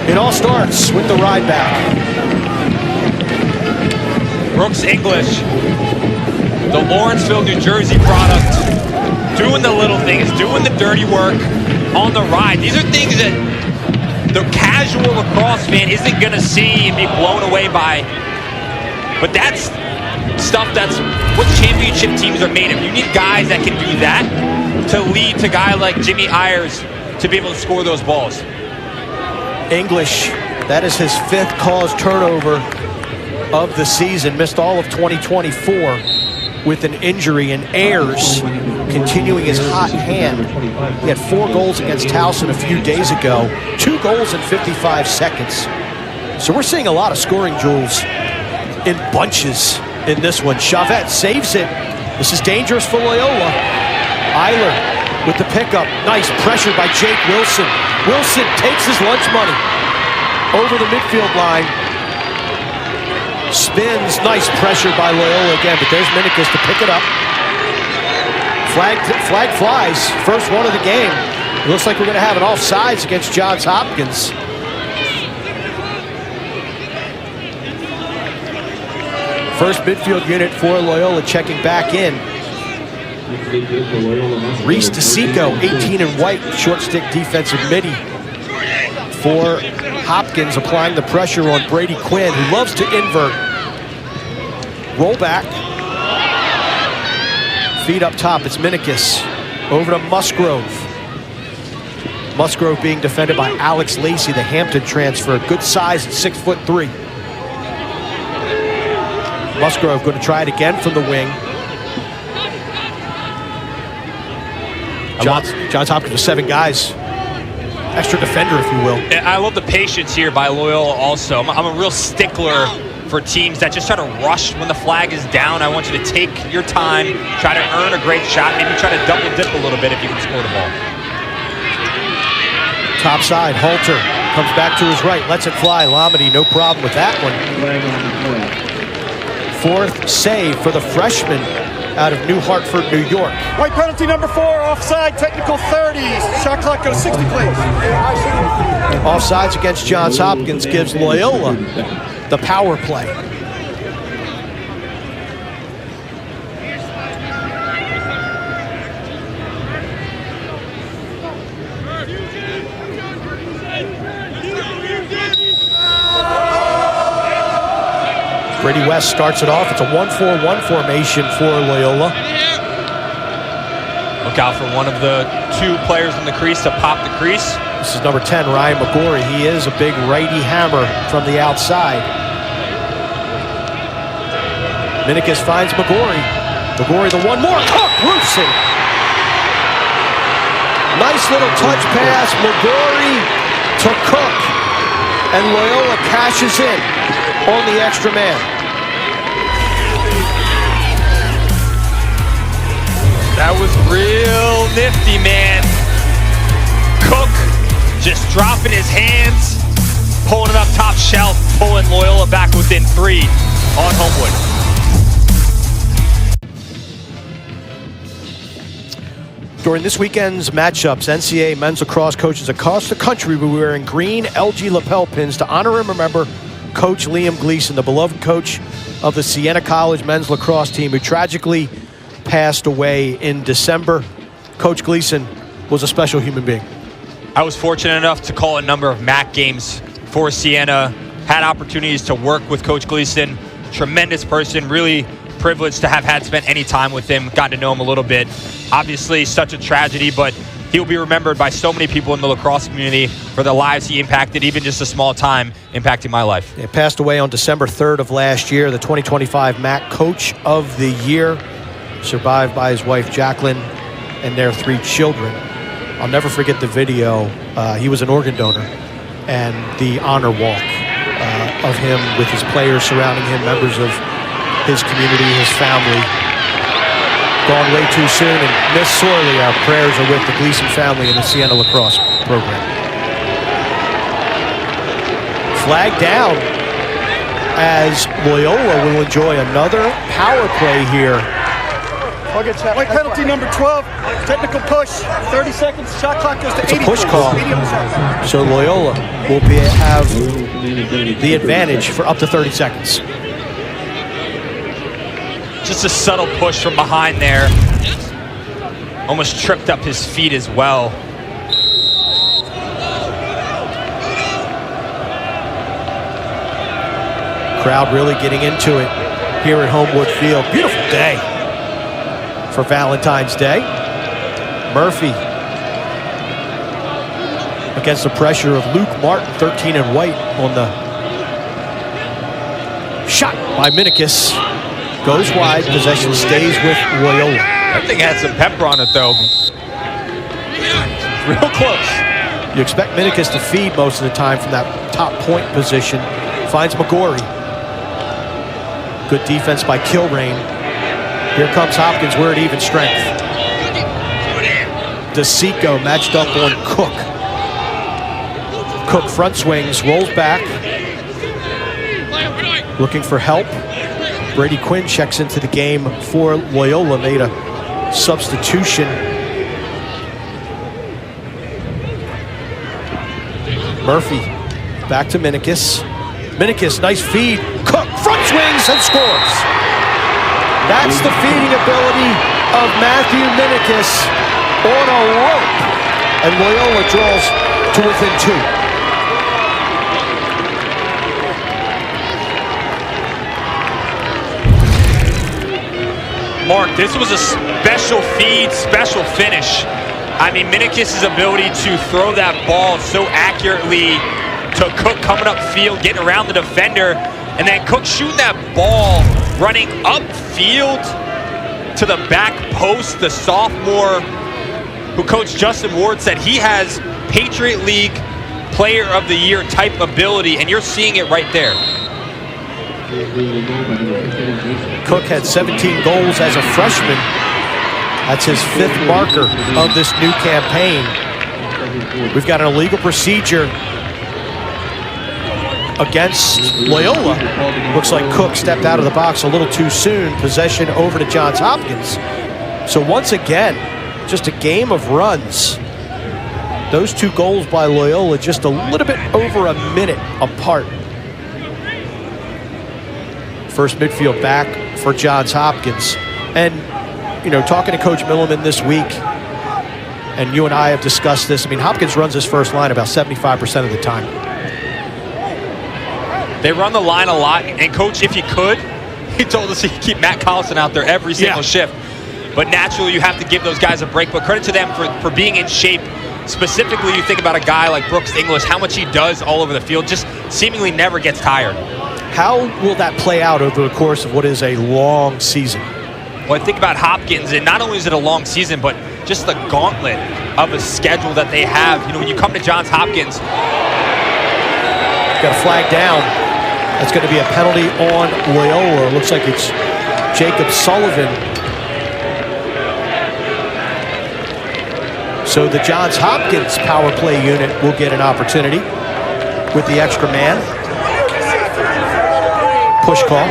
It all starts with the ride back. Brooks English, the Lawrenceville, New Jersey product, doing the little things, doing the dirty work on the ride. These are things that the casual lacrosse fan isn't going to see and be blown away by. But that's stuff, that's what championship teams are made of. You need guys that can do that to lead to a guy like Jimmy Ayers to be able to score those balls. English, that is his 5th caused turnover of the season. Missed all of 2024 with an injury. And Ayers continuing his hot hand. He had 4 goals against Towson a few days ago. 2 goals in 55 seconds. So we're seeing a lot of scoring, Jules, in bunches in this one. Chavette saves it. This is dangerous for Loyola. Eiler with the pickup. Nice pressure by Jake Wilson. Wilson takes his lunch money over the midfield line. Spins. Nice pressure by Loyola again, but there's Minikis to pick it up. Flag flies. First one of the game. It looks like we're going to have an offsides against Johns Hopkins. First midfield unit for Loyola checking back in. Reese DeSico, 18 in white, short stick defensive midi for Hopkins, applying the pressure on Brady Quinn, who loves to invert. Roll back. Feet up top, it's Minikis. Over to Musgrove. Musgrove being defended by Alex Lacey, the Hampton transfer. Good size at 6'3". Musgrove going to try it again from the wing. Johns Hopkins with 7 guys. Extra defender, if you will. I love the patience here by Loyola also. I'm a real stickler for teams that just try to rush when the flag is down. I want you to take your time, try to earn a great shot, maybe try to double dip a little bit if you can score the ball. Top side, Halter comes back to his right, lets it fly. Lamedy, no problem with that one. 4th save for the freshman out of New Hartford, New York. White penalty number 4, offside, technical 30. Shot clock goes 60, please. Offsides against Johns Hopkins gives Loyola the power play. Brady West starts it off. It's a 1-4-1 formation for Loyola. Look out for one of the 2 players in the crease to pop the crease. This is number 10, Ryan McGorry. He is a big righty hammer from the outside. Minikis finds McGorry. McGorry the one more. Cook roofs it. Nice little touch pass. McGorry to Cook. And Loyola cashes in on the extra man. That was real nifty, man. Cook just dropping his hands, pulling it up top shelf, pulling Loyola back within 3 on Homewood. During this weekend's matchups, NCAA men's lacrosse coaches across the country will be wearing green LG lapel pins to honor and remember Coach Liam Gleason, the beloved coach of the Siena College men's lacrosse team, who tragically passed away in December. Coach Gleason was a special human being. I was fortunate enough to call a number of MAC games for Siena, had opportunities to work with Coach Gleason, tremendous person, really privileged to have had spent any time with him, gotten to know him a little bit. Obviously such a tragedy, but he'll be remembered by so many people in the lacrosse community for the lives he impacted, even just a small time impacting my life. He passed away on December 3rd of last year, the 2025 MAC Coach of the Year, survived by his wife Jacqueline and their 3 children. I'll never forget the video. He was an organ donor, and the honor walk of him with his players surrounding him, members of his community, his family. Gone way too soon and missed sorely. Our prayers are with the Gleason family and the Siena Lacrosse program. Flag down as Loyola will enjoy another power play here. White penalty number 12, technical push, 30 seconds, shot clock goes to 80. It's a push call. So Loyola will have the advantage for up to 30 seconds. Just a subtle push from behind there. Almost tripped up his feet as well. Crowd really getting into it here at Homewood Field. Beautiful day for Valentine's Day. Murphy against the pressure of Luke Martin, 13 and white on the shot by Minikis. Goes wide, possession stays with Loyola. That thing had some pepper on it, though. Real close. You expect Minikis to feed most of the time from that top point position. Finds McGorry. Good defense by Kilrain. Here comes Hopkins, we're at even strength. DeSico matched up on Cook. Cook front swings, rolls back. Looking for help. Brady Quinn checks into the game for Loyola, made a substitution. Murphy back to Minikis. Minikis, nice feed. Cook front swings and scores. That's the feeding ability of Matthew Minikis on a rope. And Loyola draws to within 2. Mark, this was a special feed, special finish. I mean, Minikis' ability to throw that ball so accurately to Cook coming up field, getting around the defender, and then Cook shooting that ball, running upfield to the back post. The sophomore, who Coach Justin Ward said he has Patriot League Player of the Year type ability, and you're seeing it right there. Cook had 17 goals as a freshman. That's his 5th marker of this new campaign. We've got an illegal procedure against Loyola. Looks like Cook stepped out of the box a little too soon. Possession over to Johns Hopkins. So once again, just a game of runs. Those 2 goals by Loyola just a little bit over a minute apart. First midfield back for Johns Hopkins. And, you know, talking to Coach Milliman this week, and you and I have discussed this, I mean, Hopkins runs his first line about 75% of the time. They run the line a lot, and Coach, if he could, he told us he'd keep Matt Collison out there every single shift. But naturally, you have to give those guys a break. But credit to them for being in shape. Specifically, you think about a guy like Brooks English, how much he does all over the field, just seemingly never gets tired. How will that play out over the course of what is a long season? Well, I think about Hopkins, and not only is it a long season, but just the gauntlet of a schedule that they have. You know, when you come to Johns Hopkins, got a flag down. That's going to be a penalty on Loyola. Looks like it's Jacob Sullivan. So the Johns Hopkins power play unit will get an opportunity with the extra man. Push call.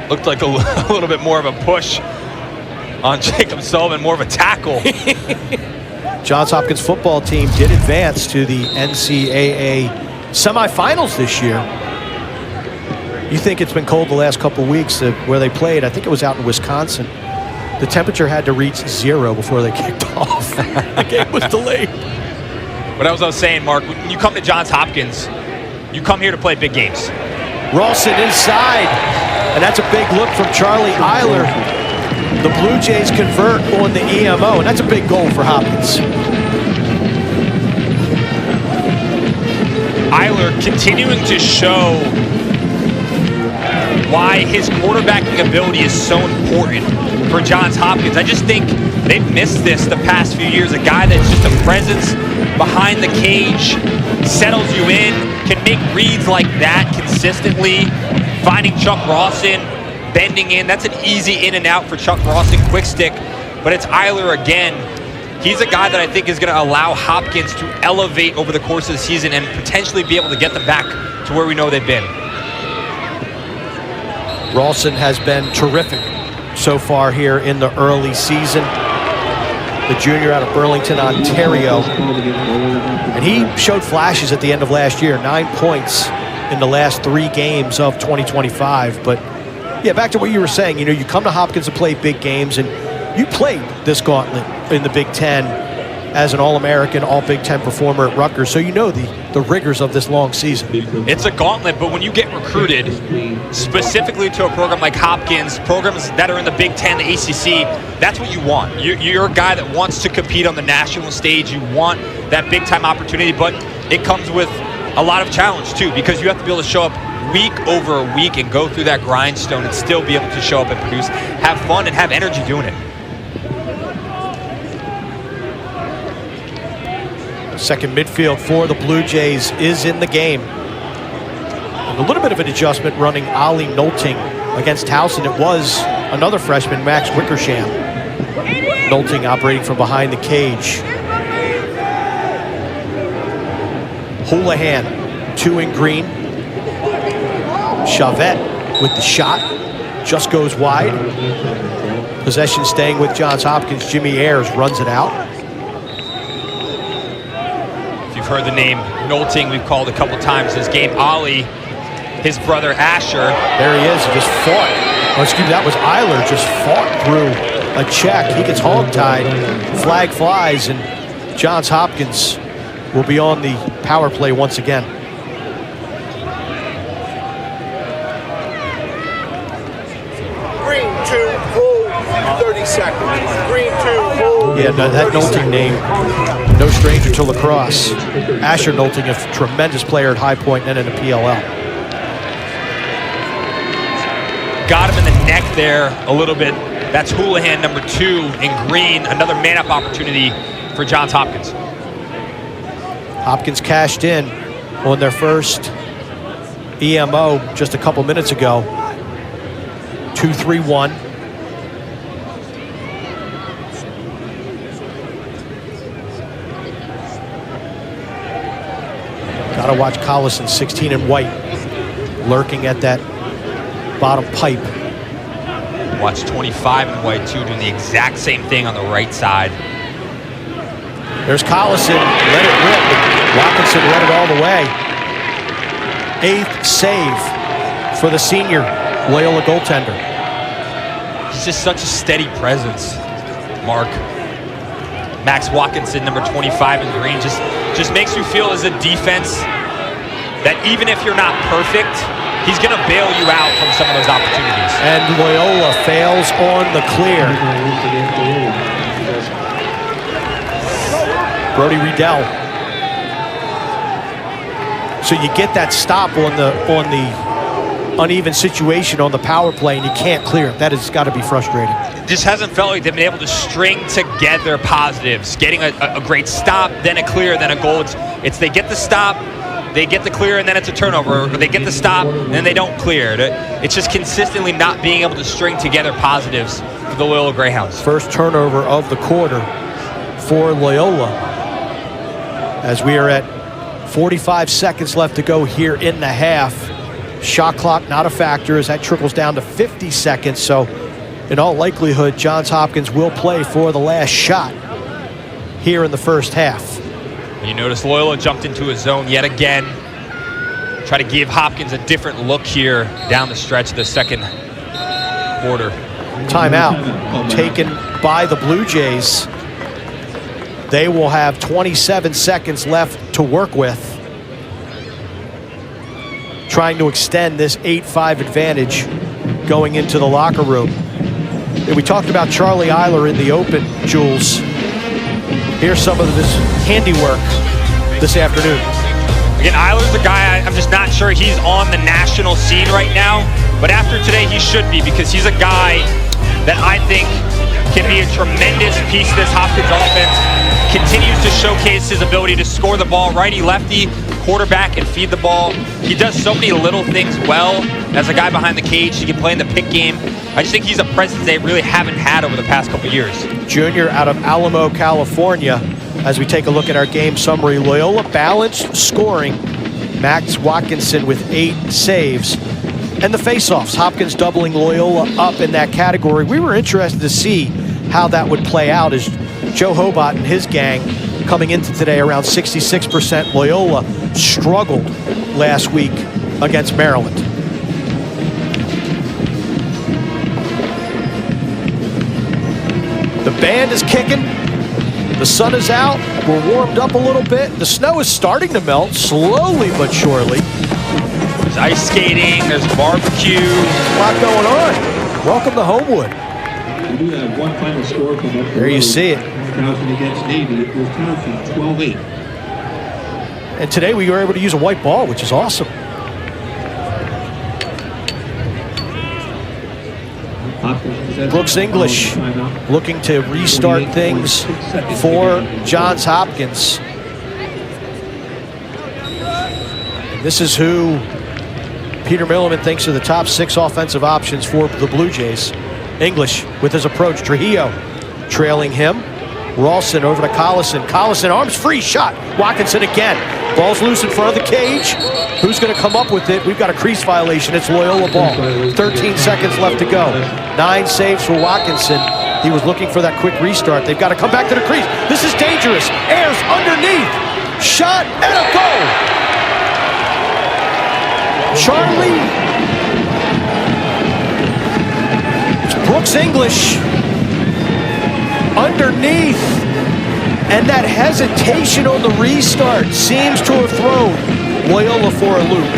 Looked like a little bit more of a push on Jacob Sullivan, more of a tackle. Johns Hopkins football team did advance to the NCAA semifinals this year. You think it's been cold the last couple of weeks where they played. I think it was out in Wisconsin. The temperature had to reach 0 before they kicked off. The game was delayed. But as I was saying, Mark, when you come to Johns Hopkins, you come here to play big games. Rawson inside, and that's a big look from Charlie Eiler. The Blue Jays convert on the EMO, and that's a big goal for Hopkins. Eiler continuing to show why his quarterbacking ability is so important for Johns Hopkins. I just think they've missed this the past few years. A guy that's just a presence behind the cage, settles you in, can make reads like that consistently. Finding Chuck Rawson, bending in, that's an easy in and out for Chuck Rawson, quick stick. But it's Eiler again. He's a guy that I think is going to allow Hopkins to elevate over the course of the season and potentially be able to get them back to where we know they've been. Rawson has been terrific so far here in the early season. The junior out of Burlington, Ontario. And he showed flashes at the end of last year, 9 points in the last 3 games of 2025. But yeah, back to what you were saying, you know, you come to Hopkins to play big games, and you played this gauntlet in the Big Ten. as an All-American, All-Big Ten performer at Rutgers, so you know the rigors of this long season. It's a gauntlet, but when you get recruited specifically to a program like Hopkins, programs that are in the Big Ten, the ACC, that's what you want. You're a guy that wants to compete on the national stage. You want that big-time opportunity, but it comes with a lot of challenge, too, because you have to be able to show up week over week and go through that grindstone and still be able to show up and produce, have fun, and have energy doing it. Second midfield for the Blue Jays is in the game. And a little bit of an adjustment running Ollie Nolting against Towson. It was another freshman, Max Wickersham. Nolting operating from behind the cage. Houlihan, 2 in green. Chavette with the shot. Just goes wide. Possession staying with Johns Hopkins. Jimmy Ayers runs it out. You've heard the name Nolting, we've called a couple times this game. Ollie, his brother Asher. There he is, he just fought. Oh, excuse me, that was Eiler, just fought through a check. He gets hog-tied, flag flies, and Johns Hopkins will be on the power play once again. Green 2, hold 30 seconds. Green 2, hold. Yeah, no, that Nolting name, no stranger to lacrosse. Asher Nolting, a tremendous player at High Point and in the PLL. Got him in the neck there a little bit. That's Houlihan, number 2 in green. Another man-up opportunity for Johns Hopkins. Hopkins cashed in on their first EMO just a couple minutes ago. 2-3-1. Gotta watch Collison, 16 in white, lurking at that bottom pipe. Watch 25 in white too, doing the exact same thing on the right side. There's Collison, let it rip. Watkinson let it all the way. 8th save for the senior Loyola goaltender. He's just such a steady presence, Mark. Max Watkinson, number 25 in green, just makes you feel as a defense that even if you're not perfect, he's going to bail you out from some of those opportunities. And Loyola fails on the clear. Brody Riedel. So you get that stop on the uneven situation on the power play, and you can't clear it. That has got to be frustrating. Just hasn't felt like they've been able to string together positives. Getting a great stop, then a clear, then a goal. It's they get the stop, they get the clear, and then it's a turnover. Or they get the stop, and then they don't clear. It's just consistently not being able to string together positives for the Loyola Greyhounds. First turnover of the quarter for Loyola, as we are at 45 seconds left to go here in the half. Shot clock not a factor as that trickles down to 50 seconds. So in all likelihood, Johns Hopkins will play for the last shot here in the first half. You notice Loyola jumped into a zone yet again. Try to give Hopkins a different look here down the stretch of the second quarter. Timeout taken by the Blue Jays. They will have 27 seconds left to work with, trying to extend this 8-5 advantage going into the locker room. And we talked about Charlie Eiler in the open, Jules. Here's some of this handiwork this afternoon. Again, Eiler's a guy, I'm just not sure he's on the national scene right now, but after today he should be, because he's a guy that I think can be a tremendous piece of this Hopkins offense. Continues to showcase his ability to score the ball righty-lefty, quarterback, and feed the ball. He does so many little things well as a guy behind the cage. He can play in the pick game. I just think he's a presence they really haven't had over the past couple years. Junior out of Alamo, California. As we take a look at our game summary, Loyola balanced scoring. Max Watkinson with 8 saves. And the faceoffs, Hopkins doubling Loyola up in that category. We were interested to see how that would play out as Joe Hobart and his gang coming into today around 66%. Loyola struggled last week against Maryland. The band is kicking. The sun is out. We're warmed up a little bit. The snow is starting to melt slowly but surely. There's ice skating. There's barbecue. A lot going on. Welcome to Homewood. We do have one final score from up There you see it. Towson against Navy. It was Towson 12-8. And today we were able to use a white ball, which is awesome. Brooks English looking to restart things for Johns Hopkins. And this is who Peter Milliman thinks are the top 6 offensive options for the Blue Jays. English with his approach. Trujillo trailing him. Ralston over to Collison. Collison, arms free, shot. Watkinson again. Ball's loose in front of the cage. Who's going to come up with it? We've got a crease violation. It's Loyola ball. 13 seconds left to go. 9 saves for Watkinson. He was looking for that quick restart. They've got to come back to the crease. This is dangerous. Ayers underneath. Shot and a goal. Charlie. Brooks English. Underneath, and that hesitation on the restart seems to have thrown Loyola for a loop.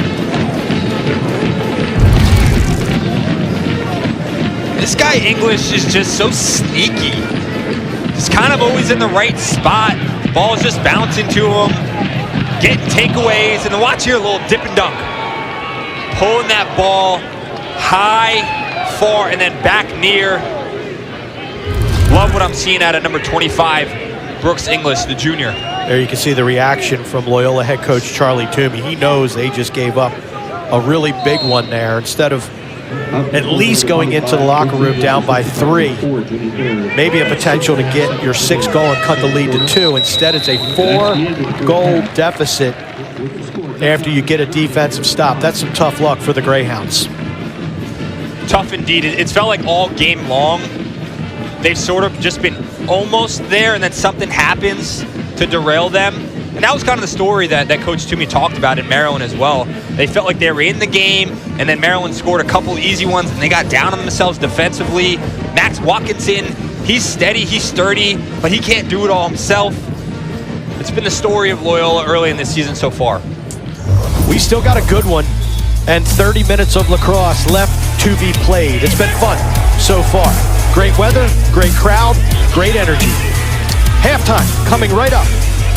This guy English is just so sneaky. Just kind of always in the right spot. Ball's just bouncing to him, getting takeaways, and then watch here, a little dip and dunk. Pulling that ball high, far, and then back near. Love what I'm seeing out of number 25, Brooks English, the junior. There you can see the reaction from Loyola head coach Charlie Toomey. He knows they just gave up a really big one there. Instead of at least going into the locker room down by 3, maybe a potential to get your 6th goal and cut the lead to 2. Instead, it's a 4-goal deficit after you get a defensive stop. That's some tough luck for the Greyhounds. Tough indeed. It's felt like all game long, they've sort of just been almost there, and then something happens to derail them. And that was kind of the story that Coach Toomey talked about in Maryland as well. They felt like they were in the game, and then Maryland scored a couple easy ones, and they got down on themselves defensively. Max Watkinson, he's steady, he's sturdy, but he can't do it all himself. It's been the story of Loyola early in this season so far. We still got a good one, and 30 minutes of lacrosse left to be played. It's been fun so far. Great weather, great crowd, great energy. Halftime coming right up.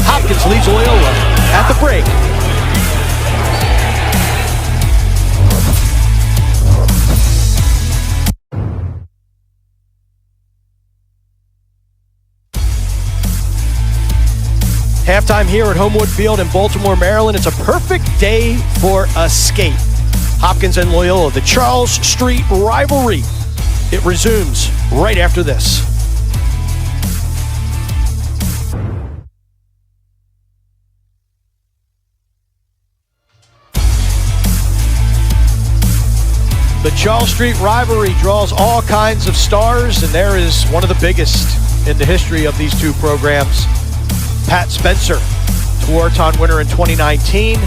Hopkins leads Loyola at the break. Halftime here at Homewood Field in Baltimore, Maryland. It's a perfect day for a skate. Hopkins and Loyola, the Charles Street rivalry. It resumes right after this. The Charles Street rivalry draws all kinds of stars, and there is one of the biggest in the history of these two programs. Pat Spencer, Tewaaraton winner in 2019,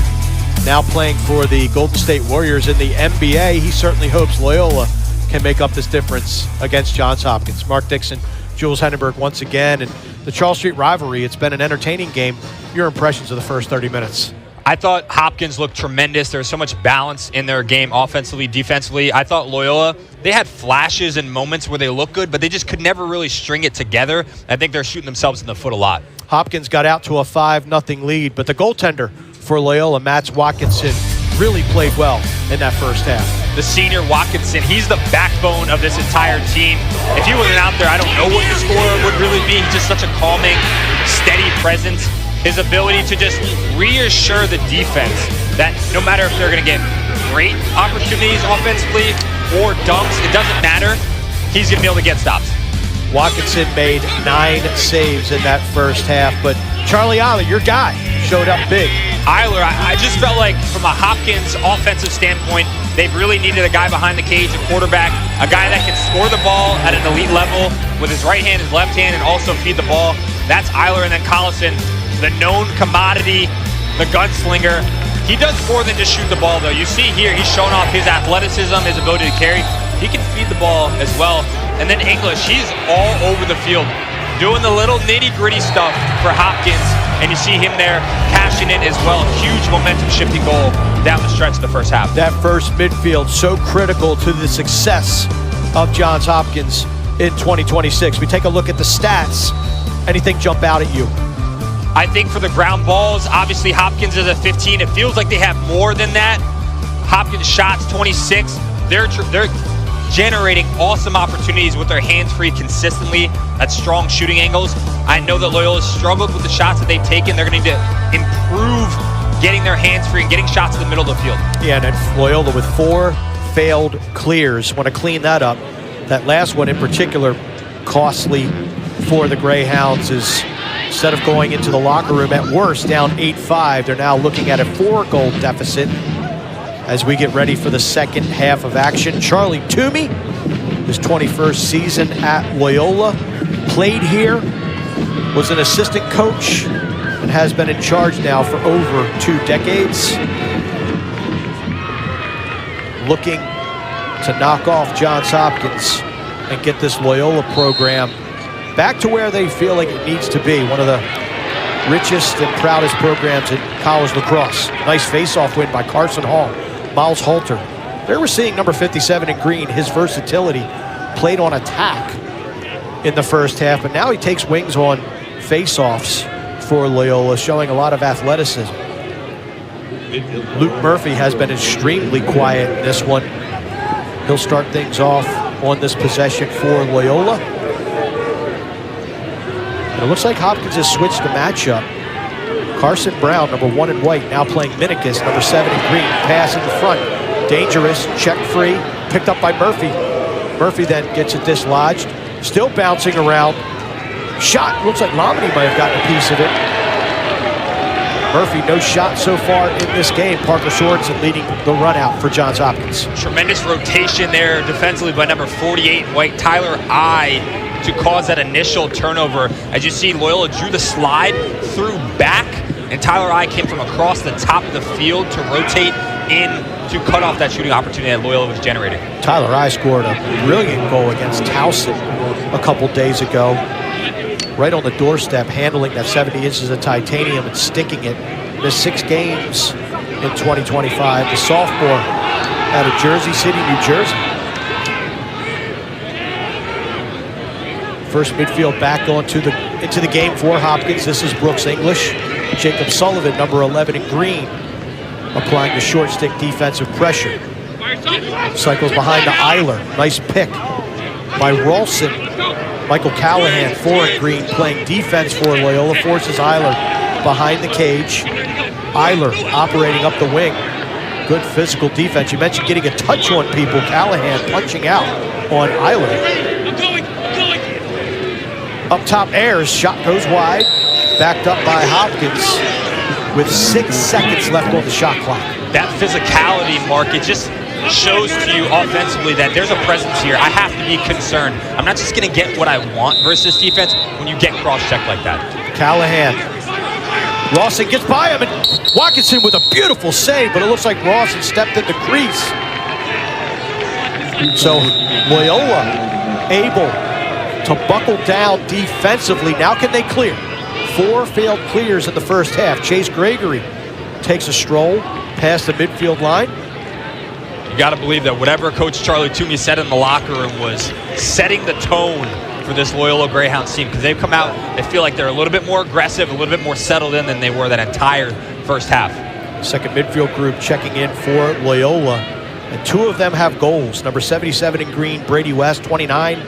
now playing for the Golden State Warriors in the NBA. He certainly hopes Loyola can make up this difference against Johns Hopkins. Mark Dixon, Jules Henneberg once again, and the Charles Street rivalry, it's been an entertaining game. Your impressions of the first 30 minutes? I thought Hopkins looked tremendous. There was so much balance in their game offensively, defensively. I thought Loyola, they had flashes and moments where they looked good, but they just could never really string it together. I think they're shooting themselves in the foot a lot. Hopkins got out to a 5-0 lead, but the goaltender for Loyola, Max Watkinson, really played well in that first half. The senior Watkinson, he's the backbone of this entire team. If he wasn't out there, I don't know what the score would really be. He's just such a calming, steady presence. His ability to just reassure the defense that no matter if they're going to get great opportunities offensively or dunks, it doesn't matter. He's going to be able to get stops. Watkinson made 9 saves in that first half, but Charlie Eiler, your guy, showed up big. Eiler, I just felt like from a Hopkins offensive standpoint, they've really needed a guy behind the cage, a quarterback, a guy that can score the ball at an elite level with his right hand, his left hand, and also feed the ball. That's Eiler, and then Collison, the known commodity, the gunslinger. He does more than just shoot the ball, though. You see here, he's showing off his athleticism, his ability to carry. He can feed the ball as well. And then English, he's all over the field. doing the little nitty-gritty stuff for Hopkins, and you see him there cashing in as well. Huge momentum-shifting goal down the stretch of the first half. That first midfield so critical to the success of Johns Hopkins in 2026. We take a look at the stats. Anything jump out at you? I think for the ground balls, obviously Hopkins is at 15. It feels like they have more than that. Hopkins shots 26. They're generating awesome opportunities with their hands free consistently at strong shooting angles. I know that Loyola struggled with the shots that they've taken. They're going to need to improve getting their hands free and getting shots in the middle of the field. Yeah, and then Loyola with 4 failed clears. Want to clean that up. That last one in particular, costly for the Greyhounds, is instead of going into the locker room at worst down 8-5, they're now looking at a 4-goal deficit as we get ready for the second half of action. Charlie Toomey, his 21st season at Loyola, played here, was an assistant coach, and has been in charge now for over 2 decades. Looking to knock off Johns Hopkins and get this Loyola program back to where they feel like it needs to be, one of the richest and proudest programs in college lacrosse. Nice face-off win by Carson Hall. Miles Halter. There we're seeing number 57 in green, his versatility, played on attack in the first half, but now he takes wings on face-offs for Loyola, showing a lot of athleticism. Luke Murphy has been extremely quiet in this one. He'll start things off on this possession for Loyola. It looks like Hopkins has switched the matchup. Carson Brown, number 1 in white, now playing Minikis, number 7 in green. Pass in the front. Dangerous, check free, picked up by Murphy. Murphy then gets it dislodged. Still bouncing around. Shot, looks like Lomini might have gotten a piece of it. Murphy, no shot so far in this game. Parker Sorensen leading the run out for Johns Hopkins. Tremendous rotation there defensively by number 48 in white, Tyler I, to cause that initial turnover. As you see, Loyola drew the slide, threw back, and Tyler I came from across the top of the field to rotate in to cut off that shooting opportunity that Loyola was generating. Tyler I scored a brilliant goal against Towson a couple days ago. Right on the doorstep, handling that 70 inches of titanium and sticking it. Missed 6 games in 2025. The sophomore out of Jersey City, New Jersey. First midfield back into the game for Hopkins. This is Brooks English. Jacob Sullivan, number 11 in green, applying the short stick defensive pressure. Cycles behind to Eiler. Nice pick by Rawlson. Michael Callahan, 4 in green, playing defense for Loyola, forces Eiler behind the cage. Eiler operating up the wing. Good physical defense. You mentioned getting a touch on people. Callahan punching out on Eiler. Up top airs, shot goes wide. Backed up by Hopkins with 6 seconds left on the shot clock. That physicality, Mark, it just shows to you offensively that there's a presence here. I have to be concerned. I'm not just going to get what I want versus defense when you get cross-checked like that. Callahan. Rawson gets by him, and Watkinson with a beautiful save, but it looks like Rawson stepped in the crease. So Loyola able to buckle down defensively. Now can they clear? 4 failed clears in the first half. Chase Gregory takes a stroll past the midfield line. You got to believe that whatever Coach Charlie Toomey said in the locker room was setting the tone for this Loyola Greyhounds team, because they've come out, they feel like they're a little bit more aggressive, a little bit more settled in than they were that entire first half. Second midfield group checking in for Loyola, and 2 of them have goals. Number 77 in green, Brady West. 29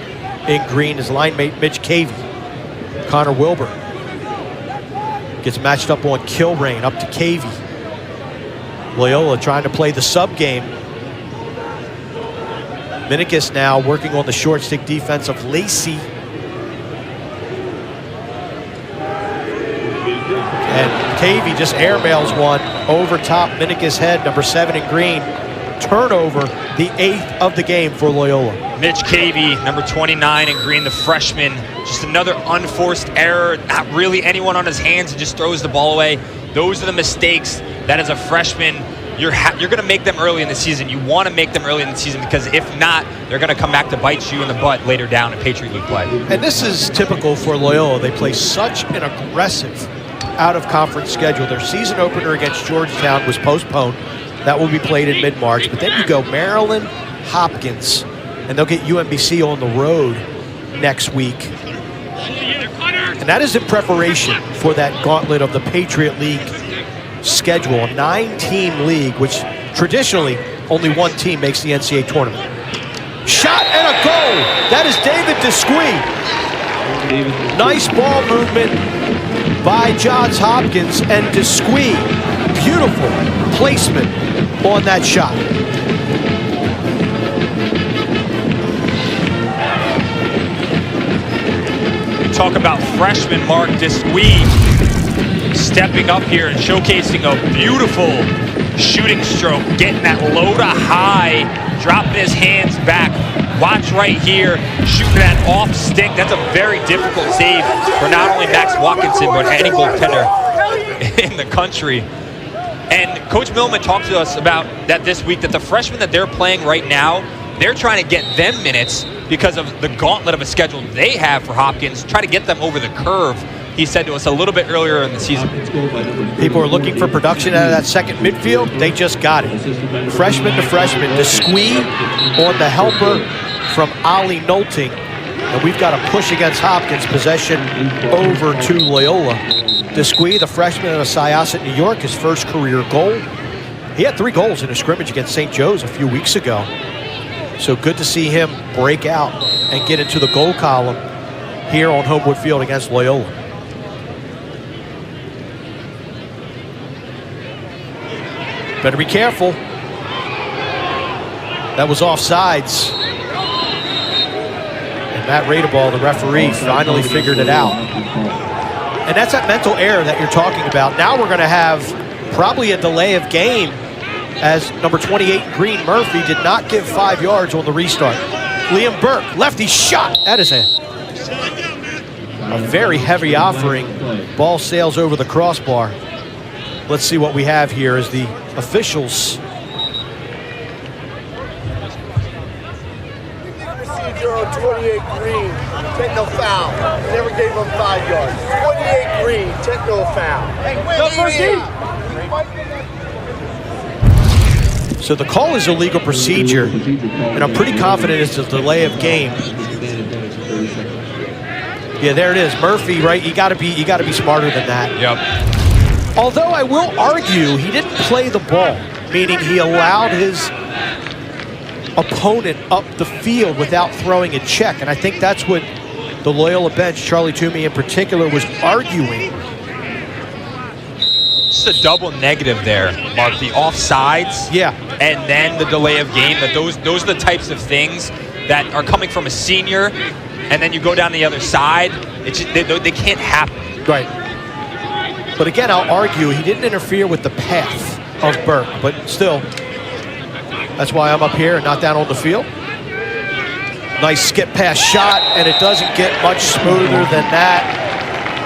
in green is line mate Mitch Cavey. Connor Wilbur gets matched up on Kilrain, up to Cavey. Loyola trying to play the sub game. Minikis now working on the short stick defense of Lacey. And Cavey just airmails one over top Minikis' head, number 7 in green. Turnover, the 8th of the game for Loyola. Mitch Cavey, number 29 in green, the freshman. Just another unforced error. Not really anyone on his hands, and just throws the ball away. Those are the mistakes that as a freshman you're going to make them early in the season. You want to make them early in the season because if not, they're going to come back to bite you in the butt later down in Patriot League play. And this is typical for Loyola. They play such an aggressive out-of-conference schedule. Their season opener against Georgetown was postponed. That will be played in mid-March. But then you go Maryland, Hopkins, and they'll get UMBC on the road next week. And that is in preparation for that gauntlet of the Patriot League schedule, a 9-team league, which traditionally only one team makes the NCAA tournament. Shot and a goal. That is David Desquie. Nice ball movement by Johns Hopkins, and Desquie, beautiful placement on that shot. Talk about freshman Mark Desquie stepping up here and showcasing a beautiful shooting stroke, getting that low to high, dropping his hands back. Watch right here, shooting that off stick. That's a very difficult save for not only Max Watkinson, but any goaltender in the country. And Coach Millman talked to us about that this week, that the freshmen that they're playing right now, they're trying to get them minutes because of the gauntlet of a schedule they have for Hopkins, try to get them over the curve, he said to us a little bit earlier in the season. People are looking for production out of that second midfield. They just got it. Freshman to freshman. Desquie on the helper from Ollie Nolting. And we've got a push against Hopkins, possession over to Loyola. Desquie, the freshman out of Syosset, New York, his first career goal. He had 3 goals in a scrimmage against St. Joe's a few weeks ago. So good to see him break out and get into the goal column here on Homewood Field against Loyola. Better be careful. That was offsides. And Matt Radeball, the referee, finally figured it out. And that's that mental error that you're talking about. Now we're going to have probably a delay of game, as number 28, Green Murphy, did not give 5 yards on the restart. Liam Burke, lefty shot. That is a very heavy offering. Ball sails over the crossbar. Let's see what we have here as the officials. Procedure on 28 Green, technical foul. Never gave him 5 yards. 28 Green, technical foul. So the call is a legal procedure, and I'm pretty confident it's a delay of game. Yeah, there it is. Murphy, right? You got to be smarter than that. Yep. Although I will argue he didn't play the ball, meaning he allowed his opponent up the field without throwing a check. And I think that's what the Loyola bench, Charlie Toomey in particular, was arguing. Just a double negative there, Mark. The offsides, yeah, and then the delay of game. That those are the types of things that are coming from a senior, and then you go down the other side. It's just, they can't happen. Right. But again, I'll argue he didn't interfere with the path of Burke, but still, that's why I'm up here and not down on the field. Nice skip pass shot, and it doesn't get much smoother than that.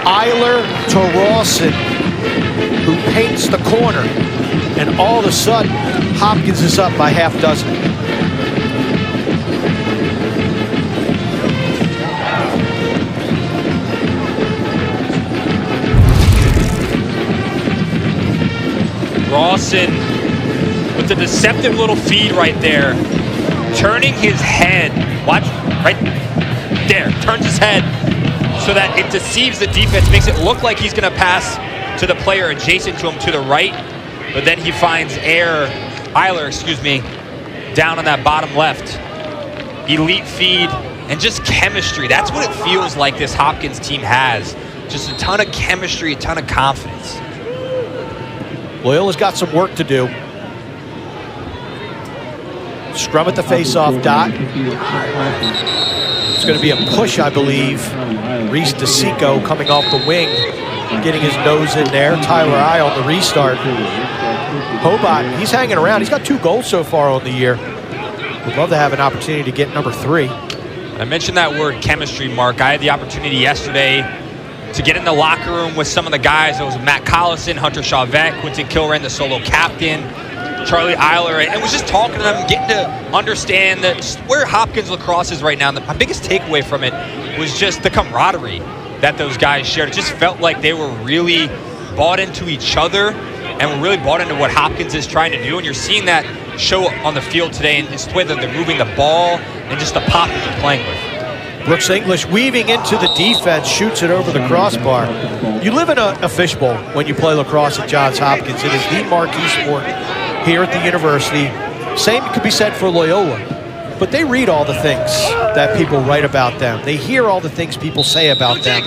Eiler to Rawson, who paints the corner, and all of a sudden, Hopkins is up by half dozen. Rawson with the deceptive little feed right there, turning his head. Watch, right there, turns his head so that it deceives the defense, makes it look like he's gonna pass to the player adjacent to him to the right, but then he finds Eiler, down on that bottom left. Elite feed and just chemistry. That's what it feels like this Hopkins team has. Just a ton of chemistry, a ton of confidence. Loyola's got some work to do. Scrum at the face-off dot. It's going to be a push, I believe. Reese DeSico coming off the wing, getting his nose in there. Tyler I on the restart. Hobart, he's hanging around. He's got 2 goals so far on the year. Would love to have an opportunity to get number 3. I mentioned that word chemistry, Mark. I had the opportunity yesterday to get in the locker room with some of the guys. It was Matt Collison, Hunter Chauvet, Quentin Kilran, the solo captain. Charlie Eiler, and was just talking to them, getting to understand where Hopkins Lacrosse is right now. And my biggest takeaway from it was just the camaraderie that those guys shared. It just felt like they were really bought into each other and were really bought into what Hopkins is trying to do. And you're seeing that show on the field today, and it's the way that they're moving the ball and just the pop that they're playing with. Brooks English weaving into the defense, shoots it over the crossbar. You live in a fishbowl when you play lacrosse at Johns Hopkins. It is the marquee sport here at the university. Same could be said for Loyola. But they read all the things that people write about them. They hear all the things people say about them.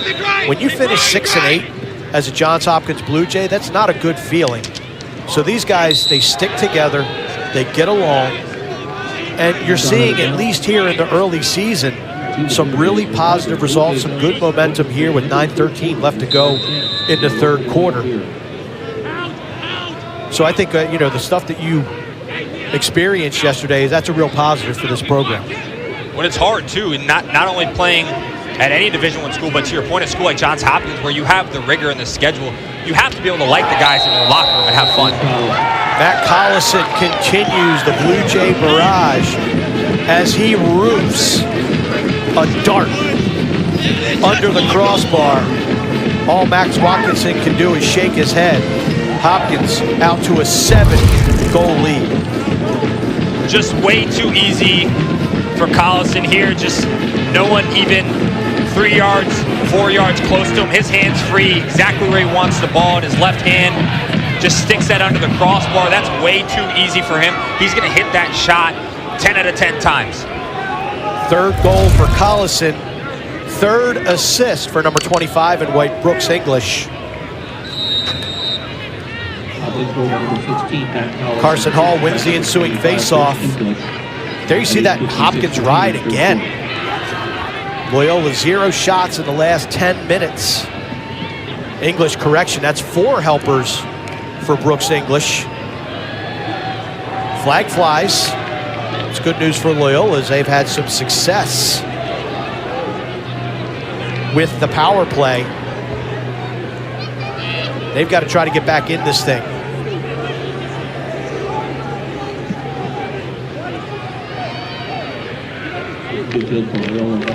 When you finish 6-8 as a Johns Hopkins Blue Jay, that's not a good feeling. So these guys, they stick together, they get along, and you're seeing, at least here in the early season, some really positive results, some good momentum here with 9:13 left to go in the third quarter. So I think, the stuff that you experienced yesterday, that's a real positive for this program. When it's hard, too, and not only playing at any Division I school, but to your point, at a school like Johns Hopkins, where you have the rigor in the schedule, you have to be able to like the guys in your locker room and have fun. Matt Collison continues the Blue Jay barrage as he roofs a dart under the crossbar. All Max Watkinson can do is shake his head. Hopkins out to a 7-goal lead. Just way too easy for Collison here. Just no one even 3 yards, 4 yards close to him. His hand's free, exactly where he wants the ball in his left hand. Just sticks that under the crossbar. That's way too easy for him. He's going to hit that shot 10 out of 10 times. Third goal for Collison. Third assist for number 25 in white, Brooks English. Carson Hall wins the ensuing faceoff. There you see that Hopkins ride again. Loyola 0 shots in the last 10 minutes. English, correction, that's 4 helpers for Brooks English. Flag flies. It's good news for Loyola as they've had some success with the power play. They've got to try to get back in this thing.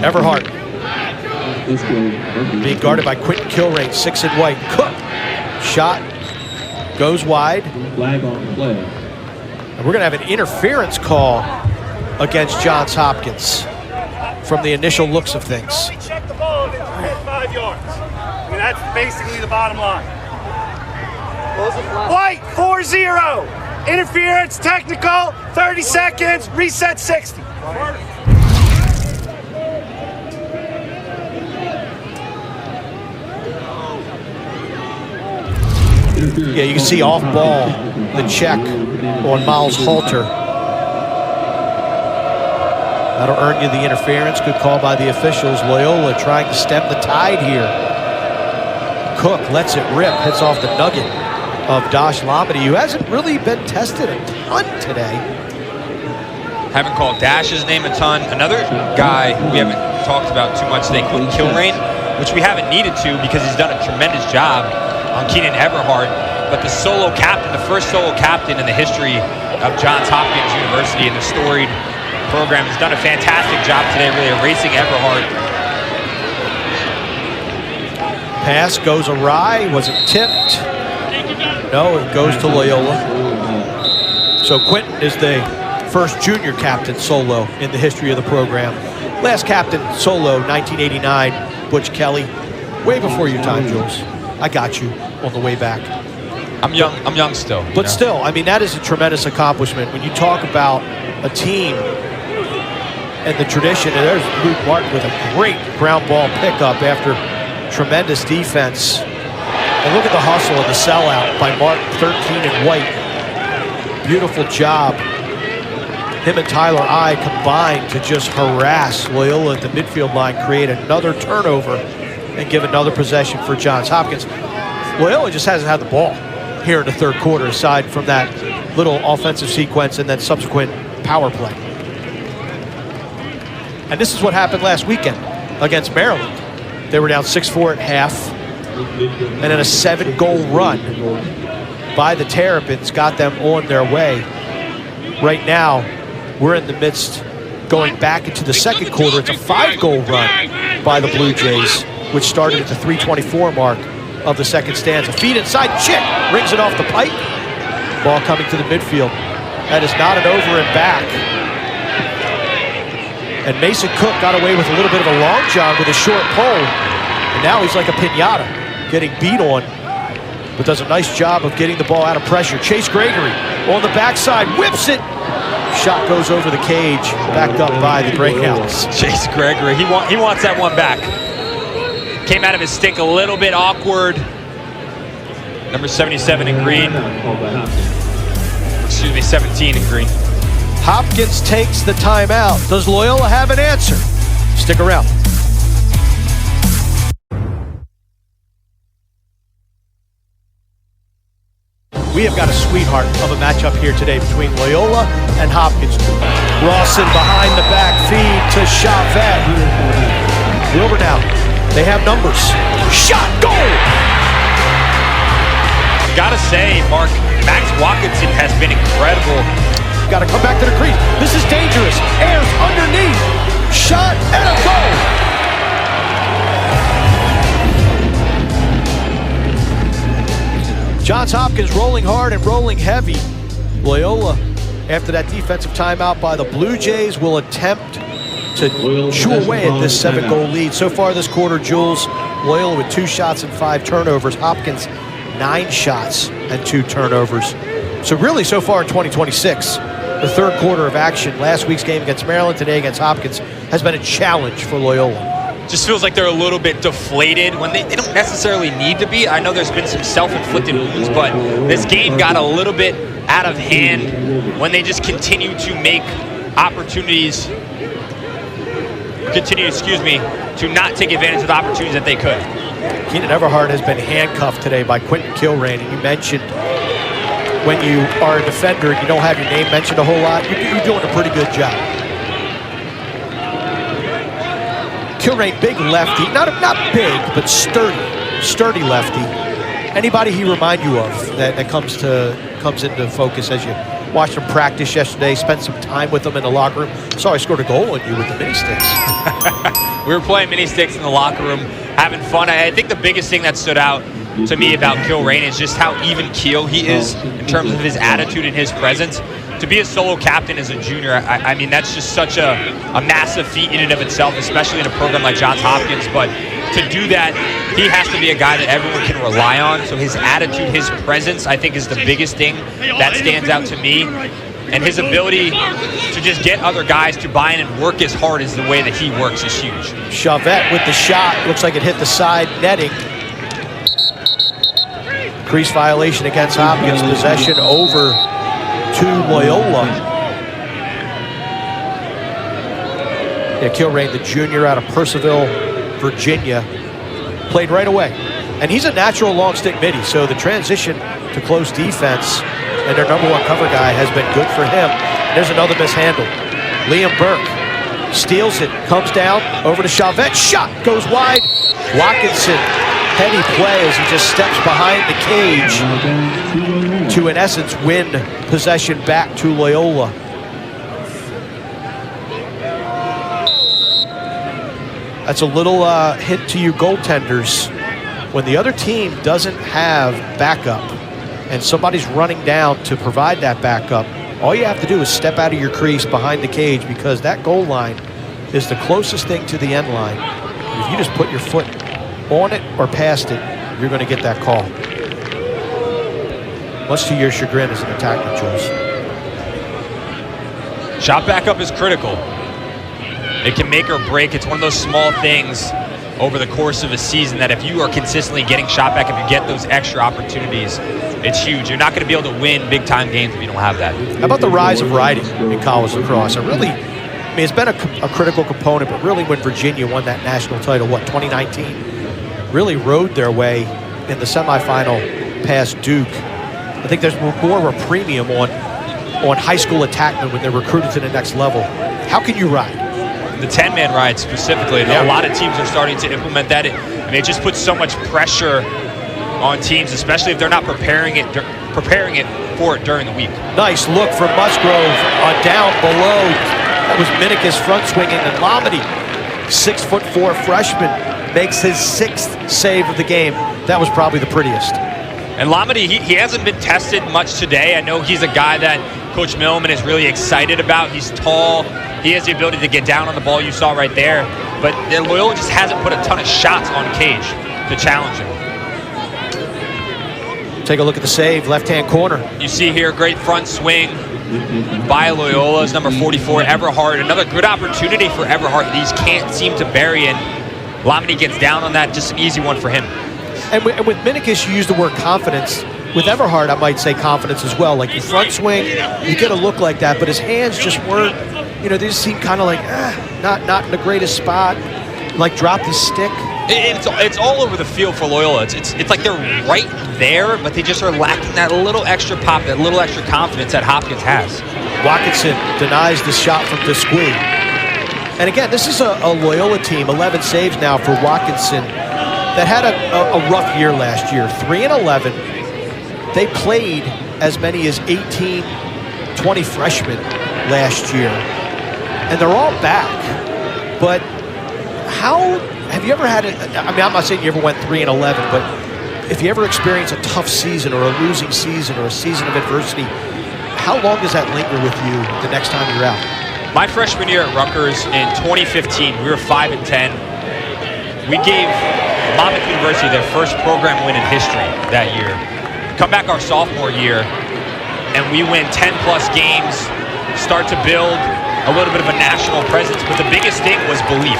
Everhart being guarded by Quentin Kilrain, 6 in white. Cook, shot, goes wide. Flag on the play. And we're going to have an interference call against Johns Hopkins from the initial looks of things. We check the ball and hit 5 yards. I mean, that's basically the bottom line. White, 4-0. Interference, technical, 30 seconds, reset 60. Yeah, you can see off ball, the check on Miles Halter. That'll earn you the interference. Good call by the officials. Loyola trying to stem the tide here. Cook lets it rip, hits off the nugget of Dosh Lamedy, who hasn't really been tested a ton today. Haven't called Dash's name a ton. Another guy we haven't talked about too much today, Quentin Kilrain, which we haven't needed to because he's done a tremendous job on Keenan Everhart. But the solo captain, the first solo captain in the history of Johns Hopkins University and the storied program, has done a fantastic job today, really erasing Everhart. Pass goes awry. Was it tipped? No, it goes to Loyola. So Quentin is the first junior captain solo in the history of the program. Last captain solo, 1989, Butch Kelly. Way before your time, Jules. I got you on the way back. I'm young still. But still, I mean, that is a tremendous accomplishment. When you talk about a team and the tradition, and there's Luke Martin with a great ground ball pickup after tremendous defense. And look at the hustle and the sellout by Martin, 13 in white. Beautiful job. Him and Tyler I combined to just harass Loyola at the midfield line, create another turnover, and give another possession for Johns Hopkins. Loyola just hasn't had the ball here in the third quarter, aside from that little offensive sequence and then subsequent power play. And this is what happened last weekend against Maryland. They were down 6-4 at half, and then a 7-goal run by the Terrapins got them on their way. Right now, we're in the midst, going back into the second quarter. It's a 5-goal run by the Blue Jays, which started at the 3:24 mark of the second stanza. Feed inside, Chick rings it off the pipe. Ball coming to the midfield. That is not an over and back. And Mason Cook got away with a little bit of a long john with a short pole. And now he's like a piñata, getting beat on, but does a nice job of getting the ball out of pressure. Chase Gregory on the backside, whips it. Shot goes over the cage, backed up by the Greyhounds. Chase Gregory, he wants that one back. Came out of his stick a little bit awkward. Number 77 in green. Excuse me, 17 in green. Hopkins takes the timeout. Does Loyola have an answer? Stick around. We have got a sweetheart of a matchup here today between Loyola and Hopkins. Rawson behind the back, feed to Chavette. Wilbur now. They have numbers. Shot, goal! Gotta say, Mark, Max Watkinson has been incredible. Got to come back to the crease. This is dangerous. Ayers underneath. Shot and a goal. Johns Hopkins rolling hard and rolling heavy. Loyola, after that defensive timeout by the Blue Jays, will attempt to chew away at this 7-goal lead. So far this quarter, Jules, Loyola with 2 shots and 5 turnovers. Hopkins, 9 shots and 2 turnovers. So really, so far in 2026, the third quarter of action, last week's game against Maryland, today against Hopkins, has been a challenge for Loyola. Just feels like they're a little bit deflated when they don't necessarily need to be. I know there's been some self-inflicted wounds, but this game got a little bit out of hand when they just continue to make opportunities, to not take advantage of the opportunities that they could. Keenan Everhart has been handcuffed today by Quentin Kilrain, and you mentioned when you are a defender and you don't have your name mentioned a whole lot, you're doing a pretty good job. Kilrain, big lefty, not big, but sturdy lefty. Anybody he remind you of that comes into focus as you watched him practice yesterday, spent some time with him in the locker room? Saw he scored a goal on you with the mini sticks. We were playing mini sticks in the locker room, having fun. I think the biggest thing that stood out to me about Kilrain is just how even keel he is in terms of his attitude and his presence. To be a solo captain as a junior, I mean, that's just such a massive feat in and of itself, especially in a program like Johns Hopkins. But to do that, he has to be a guy that everyone can rely on. So his attitude, his presence, I think is the biggest thing that stands out to me. And his ability to just get other guys to buy in and work as hard as the way that he works is huge. Chavette with the shot. Looks like it hit the side netting. Crease violation against Hopkins. Possession over to Loyola. Yeah, Kilrain, the junior out of Purcellville, Virginia, played right away. And he's a natural long stick midi, so the transition to close defense and their number 1 cover guy has been good for him. And there's another mishandle. Liam Burke steals it, comes down, over to Chavette, shot, goes wide. Watkinson, heady play as he just steps behind the cage to, in essence, win possession back to Loyola. That's a little hint to you goaltenders. When the other team doesn't have backup and somebody's running down to provide that backup, all you have to do is step out of your crease behind the cage, because that goal line is the closest thing to the end line. And if you just put your foot on it or past it, you're going to get that call. Much to your chagrin as an attacker, Jules. Shot backup is critical. It can make or break. It's one of those small things over the course of a season that if you are consistently getting shot back, if you get those extra opportunities, it's huge. You're not going to be able to win big-time games if you don't have that. How about the rise of riding in college lacrosse? It really, I mean, it's been a critical component, but really when Virginia won that national title, 2019, really rode their way in the semifinal past Duke. I think there's more of a premium on high school attackmen when they're recruited to the next level. How can you ride? The 10-man ride specifically. Yeah. A lot of teams are starting to implement that. It just puts so much pressure on teams, especially if they're not preparing it preparing it for it during the week. Nice look from Musgrove down below. That was Minikis front swinging, and Lamedy, 6'4" freshman, makes his 6th save of the game. That was probably the prettiest. And Lamedy, he hasn't been tested much today. I know he's a guy that Coach Millman is really excited about. He's tall. He has the ability to get down on the ball, you saw right there. But Loyola just hasn't put a ton of shots on Cage to challenge him. Take a look at the save, left-hand corner. You see here, great front swing by Loyola's number 44, Everhart. Another good opportunity for Everhart. These can't seem to bury in. Lamedy gets down on that, just an easy one for him. And with Minikis, you use the word confidence. With Everhart, I might say confidence as well. Like, you front swing, you get a look like that, but his hands just weren't, they just seem kind of like, not in the greatest spot. Like, dropped his stick. It's all over the field for Loyola. It's like they're right there, but they just are lacking that little extra pop, that little extra confidence that Hopkins has. Watkinson denies the shot from Desquie. And again, this is a Loyola team, 11 saves now for Watkinson, that had a rough year last year. 3-11. They played as many as 18, 20 freshmen last year. And they're all back. But have you ever had it? I mean, I'm not saying you ever went 3-11, but if you ever experience a tough season or a losing season or a season of adversity, how long does that linger with you the next time you're out? My freshman year at Rutgers in 2015, we were 5-10. We gave Monmouth University their first program win in history that year. Come back our sophomore year, and we win 10-plus games, start to build a little bit of a national presence, but the biggest thing was belief.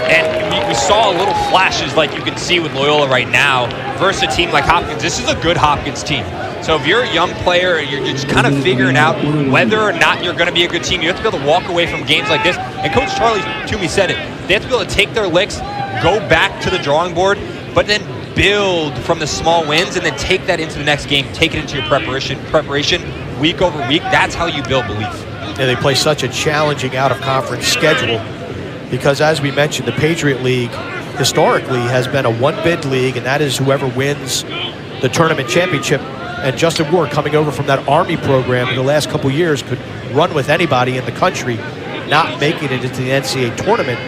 And we saw little flashes like you can see with Loyola right now versus a team like Hopkins. This is a good Hopkins team. So if you're a young player and you're just kind of figuring out whether or not you're going to be a good team, you have to be able to walk away from games like this. And Coach Charlie Toomey said it. They have to be able to take their licks, go back to the drawing board, but then build from the small wins and then take that into the next game, take it into your preparation week over week. That's how you build belief. And they play such a challenging out-of-conference schedule because, as we mentioned, the Patriot League historically has been a one-bid league, and that is whoever wins the tournament championship. And Justin Ward, coming over from that Army program in the last couple years, could run with anybody in the country, not making it into the NCAA tournament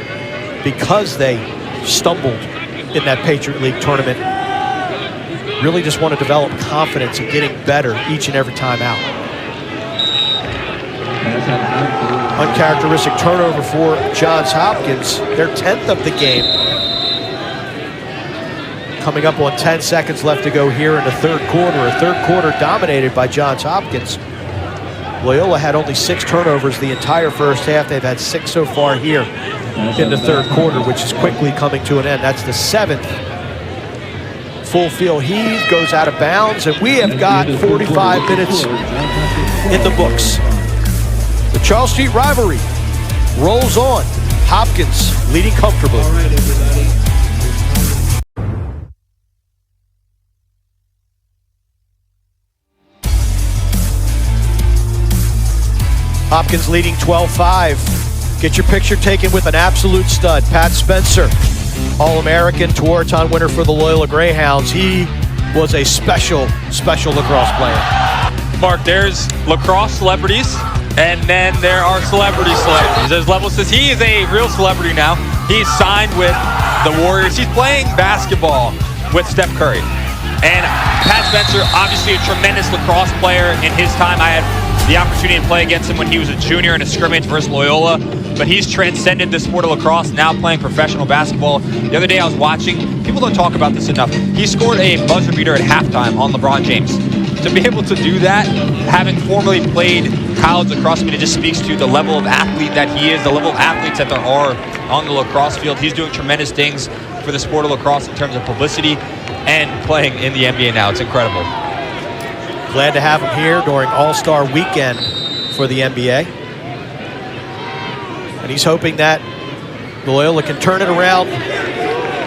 because they stumbled in that Patriot League tournament. Really just want to develop confidence in getting better each and every time out. Uncharacteristic turnover for Johns Hopkins, their 10th of the game. Coming up on 10 seconds left to go here in the third quarter. A third quarter dominated by Johns Hopkins. Loyola had only 6 turnovers the entire first half. They've had 6 so far here in the third quarter, which is quickly coming to an end. That's the 7th. Full field heave, goes out of bounds, and we have got 45 minutes in the books. The Charles Street rivalry rolls on. Hopkins leading comfortably. All right, everybody. Hopkins leading 12-5. Get your picture taken with an absolute stud, Pat Spencer, All-American Tewaaraton winner for the Loyola Greyhounds. He was a special lacrosse player. Mark, there's lacrosse celebrities, and then there are celebrities. There's levels. Says he is a real celebrity now. He's signed with the Warriors. He's playing basketball with Steph Curry. And Pat Spencer, obviously a tremendous lacrosse player in his time. I had the opportunity to play against him when he was a junior in a scrimmage versus Loyola, but he's transcended the sport of lacrosse, now playing professional basketball. The other day I was watching, people don't talk about this enough, he scored a buzzer beater at halftime on LeBron James. To be able to do that, having formerly played college lacrosse, I mean, it just speaks to the level of athlete that he is, the level of athletes that there are on the lacrosse field. He's doing tremendous things for the sport of lacrosse in terms of publicity and playing in the NBA now. It's incredible. Glad to have him here during All-Star Weekend for the NBA. And he's hoping that Loyola can turn it around,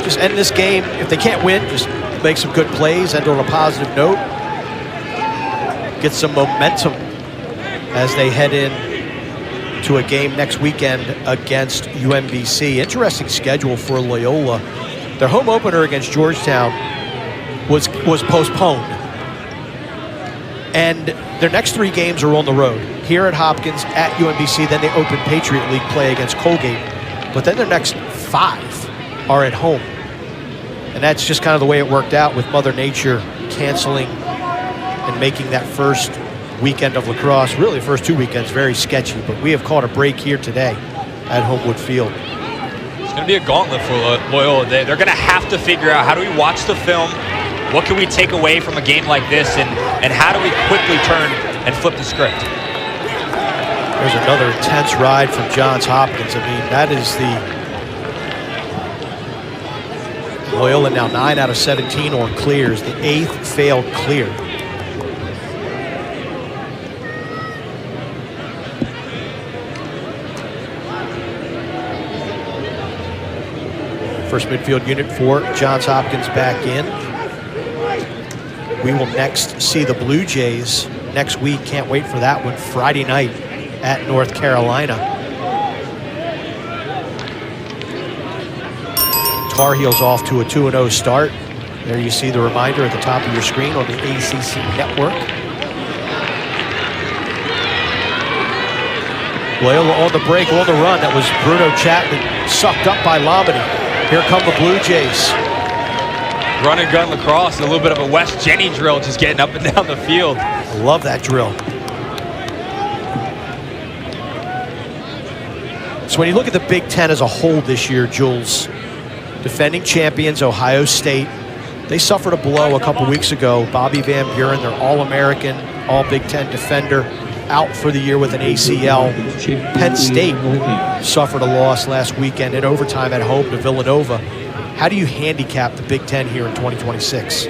just end this game. If they can't win, just make some good plays, end on a positive note. Get some momentum as they head in to a game next weekend against UMBC. Interesting schedule for Loyola. Their home opener against Georgetown was postponed. And their next 3 games are on the road. Here at Hopkins, at UMBC, then they open Patriot League play against Colgate. But then their next 5 are at home. And that's just kind of the way it worked out with Mother Nature canceling and making that first weekend of lacrosse, really the first 2 weekends, very sketchy. But we have caught a break here today at Homewood Field. It's going to be a gauntlet for Loyola. They're going to have to figure out, how do we watch the film? What can we take away from a game like this? And how do we quickly turn and flip the script? There's another intense ride from Johns Hopkins. I mean, that is the Loyola now 9 out of 17 on clears, the 8th failed clear. First midfield unit for Johns Hopkins back in. We will next see the Blue Jays next week. Can't wait for that one. Friday night at North Carolina. Tar Heels off to a 2-0 start. There you see the reminder at the top of your screen on the ACC network. Loyola on the break, on the run. That was Bruno Chapman sucked up by Lomini. Here come the Blue Jays. Run and gun lacrosse, a little bit of a West Jenny drill, just getting up and down the field. I love that drill. So when you look at the Big Ten as a whole this year, Jules, defending champions Ohio State, they suffered a blow a couple weeks ago. Bobby Van Buren, their All-American, All-Big Ten defender, out for the year with an ACL. Penn State suffered a loss last weekend in overtime at home to Villanova. How do you handicap the Big Ten here in 2026?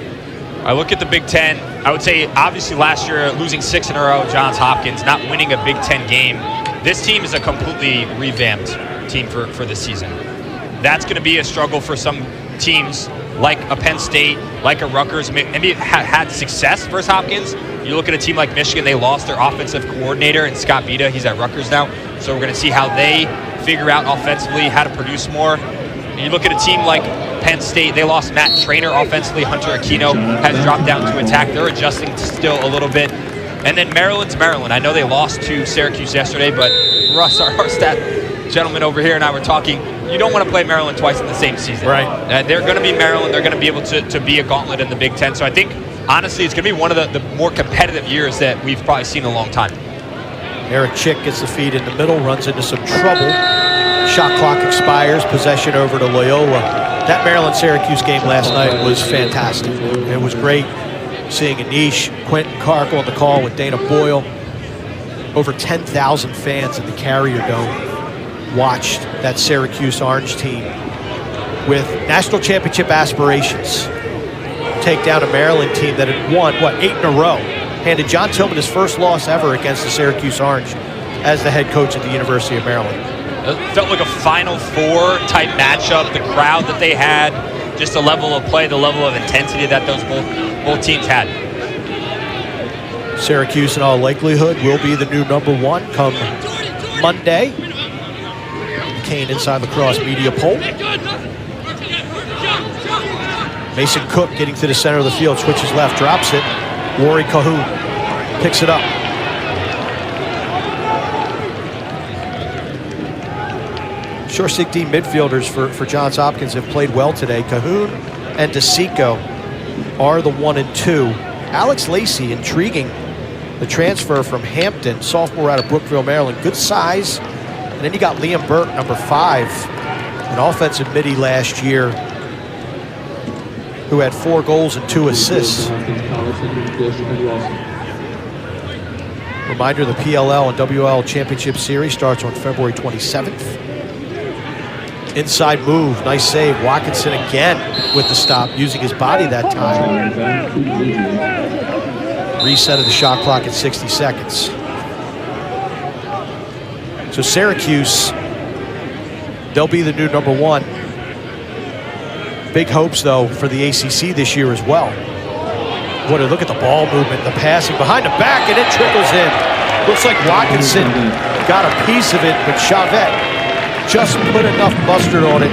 I look at the Big Ten. I would say, obviously, last year, losing 6 in a row, Johns Hopkins, not winning a Big Ten game. This team is a completely revamped team for this season. That's going to be a struggle for some teams like a Penn State, like a Rutgers, maybe had success versus Hopkins. You look at a team like Michigan, they lost their offensive coordinator, and Scott Vita, he's at Rutgers now. So we're going to see how they figure out offensively how to produce more. And you look at a team like Penn State, they lost Matt Trainer offensively. Hunter Aquino has dropped down to attack. They're adjusting still a little bit. And then Maryland's Maryland. I know they lost to Syracuse yesterday, but Russ, our stat gentleman over here, and I were talking, you don't want to play Maryland twice in the same season. Right. They're going to be Maryland. They're going to be able to be a gauntlet in the Big Ten. So I think, honestly, it's going to be one of the more competitive years that we've probably seen in a long time. Eric Chick gets the feed in the middle, runs into some trouble. Shot clock expires, possession over to Loyola. That Maryland-Syracuse game last night was fantastic. It was great seeing Anish, Quentin Kark on the call with Dana Boyle. Over 10,000 fans in the Carrier Dome watched that Syracuse Orange team with national championship aspirations take down a Maryland team that had won, 8 in a row. Handed John Tillman his first loss ever against the Syracuse Orange as the head coach at the University of Maryland. It felt like a Final Four type matchup. The crowd that they had, just the level of play, the level of intensity that those both teams had. Syracuse, in all likelihood, will be the new #1 come Monday. Kane inside Lacrosse media poll. Mason Cook getting to the center of the field, switches left, drops it. Rory Cahoon picks it up. Short stick D midfielders for Johns Hopkins have played well today. Cahoon and DeSico are the 1 and 2. Alex Lacey, intriguing. The transfer from Hampton, sophomore out of Brookville, Maryland. Good size. And then you got Liam Burke, number 5, an offensive midi last year, who had 4 goals and 2 assists. Reminder, the PLL and WL Championship Series starts on February 27th. Inside move, nice save. Watkinson again with the stop, using his body that time. Reset of the shot clock at 60 seconds. So Syracuse, they'll be the new #1. Big hopes, though, for the ACC this year as well. What a look at the ball movement, the passing behind the back, and it trickles in. Looks like Watkinson got a piece of it, but Chavette just put enough mustard on it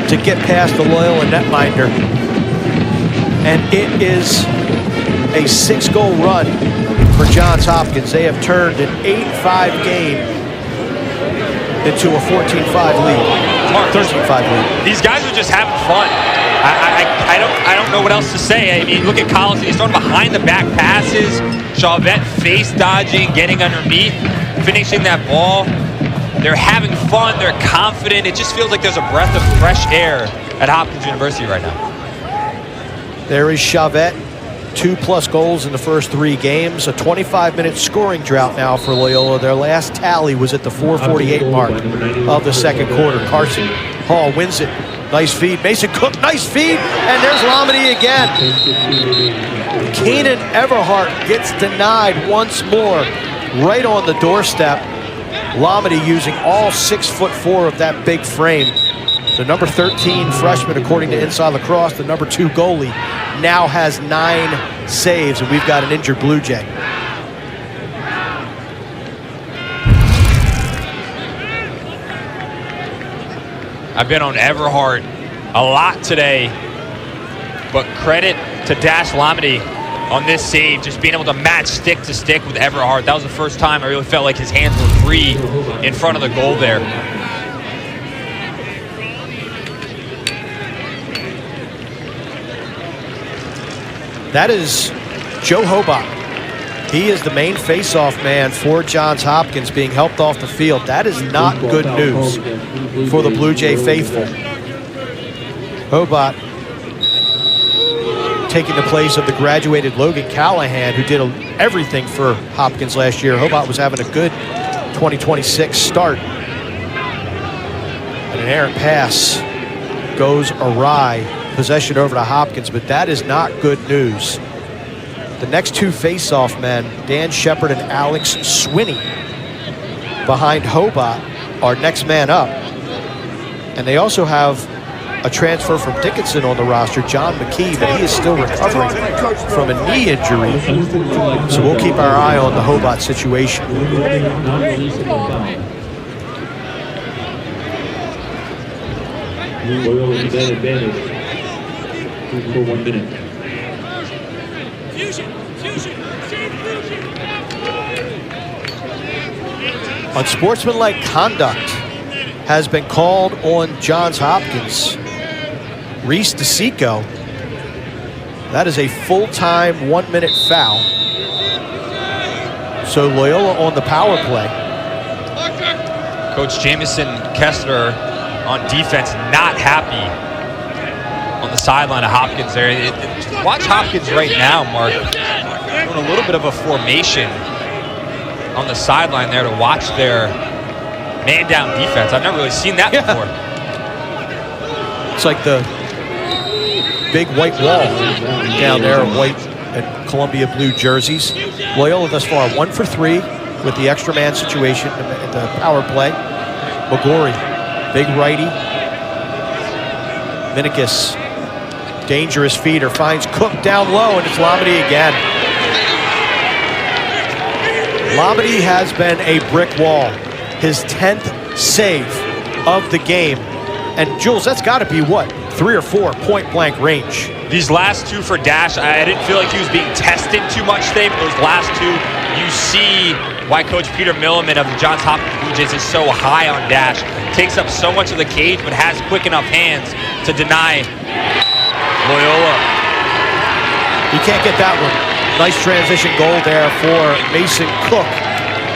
to get past the Loyola netminder. And it is a 6-goal run for Johns Hopkins. They have turned an 8-5 game into a 14-5 lead. Mark, 13-5 lead. These guys are just having fun. I don't know what else to say. I mean, look at Collison. He's throwing behind the back passes. Chavette face dodging, getting underneath, finishing that ball. They're having fun. They're confident. It just feels like there's a breath of fresh air at Hopkins University right now. There is Chavette. 2+ goals in the first 3 games. A 25-minute scoring drought now for Loyola. Their last tally was at the 4:48 mark of the second quarter. Carson Hall wins it. Nice feed. Mason Cook, nice feed. And there's Lomedy again. Keenan Everhart gets denied once more right on the doorstep. Lomedy using all 6'4" of that big frame. The number 13 freshman, according to Inside Lacrosse, the number 2 goalie, now has 9 saves, and we've got an injured Blue Jay. I've been on Everhart a lot today, but credit to Dash Lomedy on this save, just being able to match stick to stick with Everhart. That was the first time I really felt like his hands were free in front of the goal there. That is Joe Hobart. He is the main face-off man for Johns Hopkins, being helped off the field. That is not good news for the Blue Jay faithful. Hobart taking the place of the graduated Logan Callahan, who did everything for Hopkins last year. Hobart was having a good 2026 start. And an errant pass goes awry. Possession over to Hopkins, but that is not good news. The next 2 face-off men, Dan Shepard and Alex Swinney, behind Hobart, are next man up. And they also have a transfer from Dickinson on the roster, John McKee, but he is still recovering from a knee injury. So we'll keep our eye on the Hobart situation. For 1 minute. Unsportsmanlike conduct has been called on Johns Hopkins. Reese DeSico. That is a full-time 1-minute foul. So Loyola on the power play. Coach Jamison Kessler on defense, not happy on the sideline of Hopkins there. Watch Hopkins right now, Mark, doing a little bit of a formation on the sideline there to watch their man-down defense. I've never really seen that before. It's like the big white wall down there of white and Columbia blue jerseys. Loyola thus far 1 for 3 with the extra man situation in the power play. McGorry, big righty. Minikis, dangerous feeder, finds Cook down low, and it's Lomedy again. Lomedy has been a brick wall. His 10th save of the game. And Jules, that's got to be what? 3 or 4 point-blank range. These last 2 for Dash, I didn't feel like he was being tested too much today, but those last 2, you see why Coach Peter Milliman of the Johns Hopkins Blue Jays is so high on Dash. Takes up so much of the cage, but has quick enough hands to deny Loyola. You can't get that one. Nice transition goal there for Mason Cook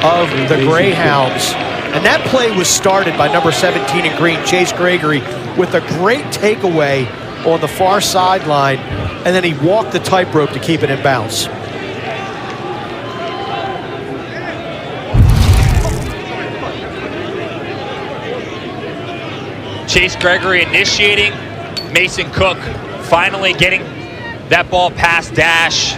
of the Greyhounds. And that play was started by number 17 in green, Chase Gregory, with a great takeaway on the far sideline, and then he walked the tightrope to keep it in bounds. Chase Gregory initiating, Mason Cook finally getting that ball past Dash.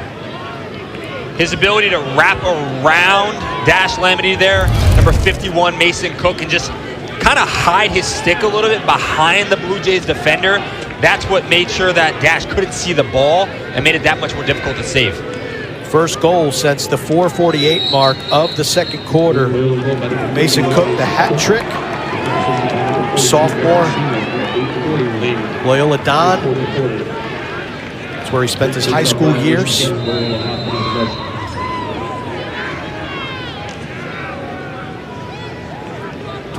His ability to wrap around Dash Lomedy there, number 51 Mason Cook, and just kind of hide his stick a little bit behind the Blue Jays defender. That's what made sure that Dash couldn't see the ball and made it that much more difficult to save. First goal since the 4:48 mark of the second quarter. Mason Cook, the hat trick. Sophomore, Loyola Don. That's where he spent his high school years.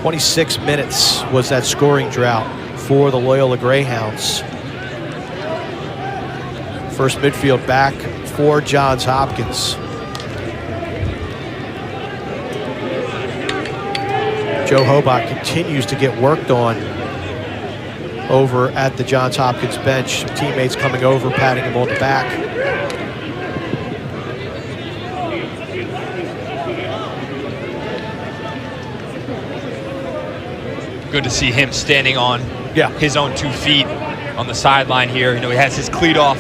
26 minutes was that scoring drought for the Loyola Greyhounds. First midfield back for Johns Hopkins. Joe Hobart continues to get worked on over at the Johns Hopkins bench. Some teammates coming over, patting him on the back. Good to see him standing on his own 2 feet on the sideline here. You know, he has his cleat off.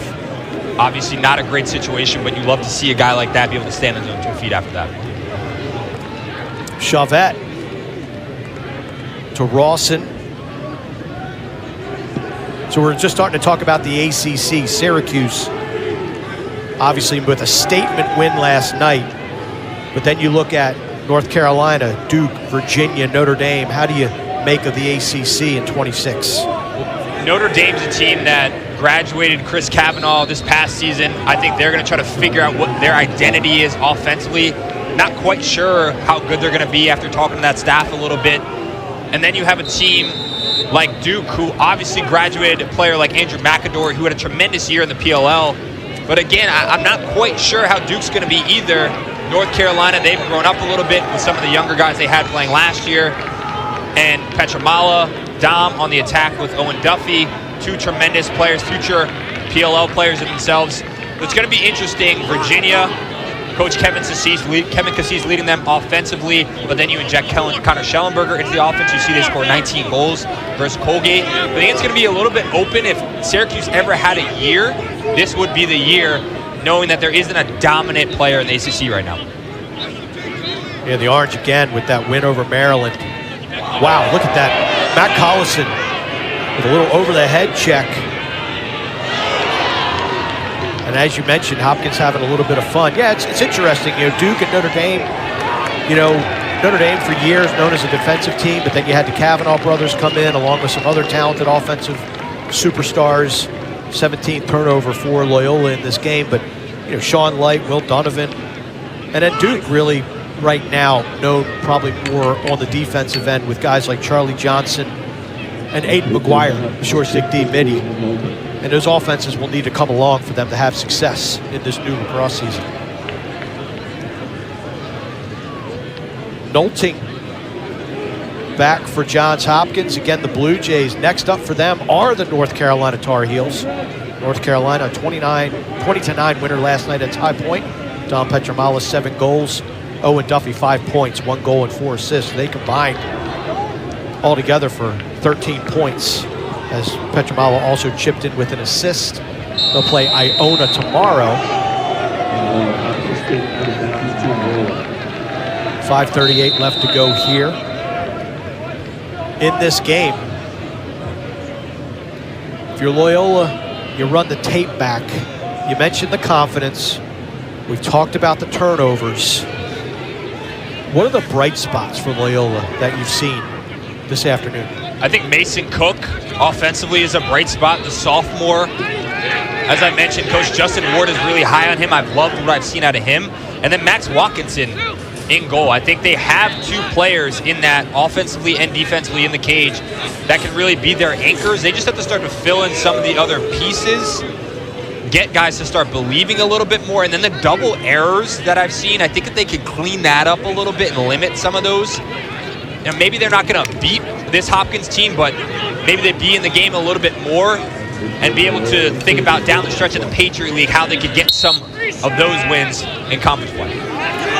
Obviously not a great situation, but you love to see a guy like that be able to stand on his own 2 feet after that. Chavette to Rawson. So we're just starting to talk about the ACC. Syracuse, obviously with a statement win last night, but then you look at North Carolina, Duke, Virginia, Notre Dame. How do you make of the ACC in 26? Notre Dame's a team that graduated Chris Kavanaugh this past season. I think they're going to try to figure out what their identity is offensively. Not quite sure how good they're going to be after talking to that staff a little bit. And then you have a team like Duke, who obviously graduated a player like Andrew McAdory, who had a tremendous year in the PLL. But again, I'm not quite sure how Duke's going to be either. North Carolina, they've grown up a little bit with some of the younger guys they had playing last year. And Petramala, Dom on the attack with Owen Duffy, 2 tremendous players, future PLL players in themselves. It's going to be interesting. Virginia, Coach Kevin Cassis leading them offensively, but then you inject Connor Schellenberger into the offense. You see they score 19 goals versus Colgate. I think it's going to be a little bit open. If Syracuse ever had a year, this would be the year, knowing that there isn't a dominant player in the ACC right now. Yeah, the Orange again with that win over Maryland. Wow, look at that. Matt Collison with a little over-the-head check. And as you mentioned, Hopkins having a little bit of fun. Yeah, it's interesting. You know, Duke and Notre Dame, you know, Notre Dame for years known as a defensive team, but then you had the Kavanaugh brothers come in along with some other talented offensive superstars. 17th turnover for Loyola in this game, but, you know, Sean Light, Will Donovan, and then Duke really right now known probably more on the defensive end with guys like Charlie Johnson and Aiden McGuire, short stick D midi. And those offenses will need to come along for them to have success in this new lacrosse season. Nolting back for Johns Hopkins. Again, the Blue Jays. Next up for them are the North Carolina Tar Heels. North Carolina, 20-9 winner last night at High Point. Dom Petramala, 7 goals. Owen Duffy, 5 points, 1 goal and 4 assists. They combined altogether for 13 points, as Petramala also chipped in with an assist. They'll play Iona tomorrow. 5:38 left to go here in this game. If you're Loyola, you run the tape back. You mentioned the confidence. We've talked about the turnovers. What are the bright spots for Loyola that you've seen this afternoon? I think Mason Cook offensively is a bright spot, the sophomore. As I mentioned, Coach Justin Ward is really high on him. I've loved what I've seen out of him. And then Max Watkinson in goal. I think they have 2 players in that, offensively and defensively in the cage, that can really be their anchors. They just have to start to fill in some of the other pieces, get guys to start believing a little bit more. And then the double errors that I've seen, I think that they could clean that up a little bit and limit some of those. And maybe they're not going to beat this Hopkins team, but maybe they'd be in the game a little bit more and be able to think about down the stretch of the Patriot League how they could get some of those wins in conference play.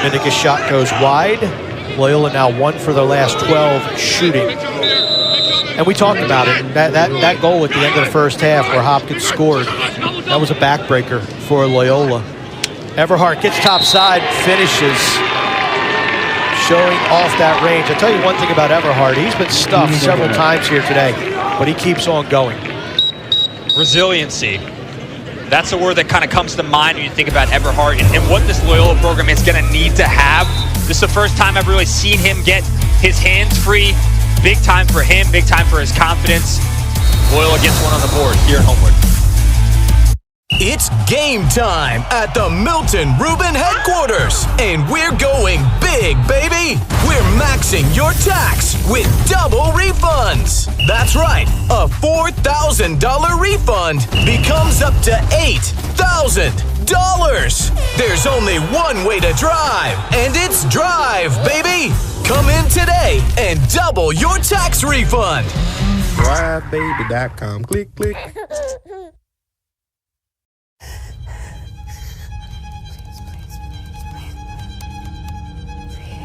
Minica's shot goes wide. Loyola now 1 for their last 12 shooting. And we talked about it. That goal at the end of the first half where Hopkins scored, that was a backbreaker for Loyola. Everhart gets top side, finishes, showing off that range. I'll tell you one thing about Everhart. He's been stuffed several times here today, but he keeps on going. Resiliency. That's a word that kind of comes to mind when you think about Everhart and what this Loyola program is going to need to have. This is the first time I've really seen him get his hands free. Big time for him, big time for his confidence. Loyola gets one on the board here at Homewood. It's game time at the Milton Rubin headquarters, and we're going big, baby. We're maxing your tax with double refunds. That's right, a $4,000 refund becomes up to $8,000. There's only one way to drive, and it's drive, baby. Come in today and double your tax refund. DriveBaby.com. Click, click.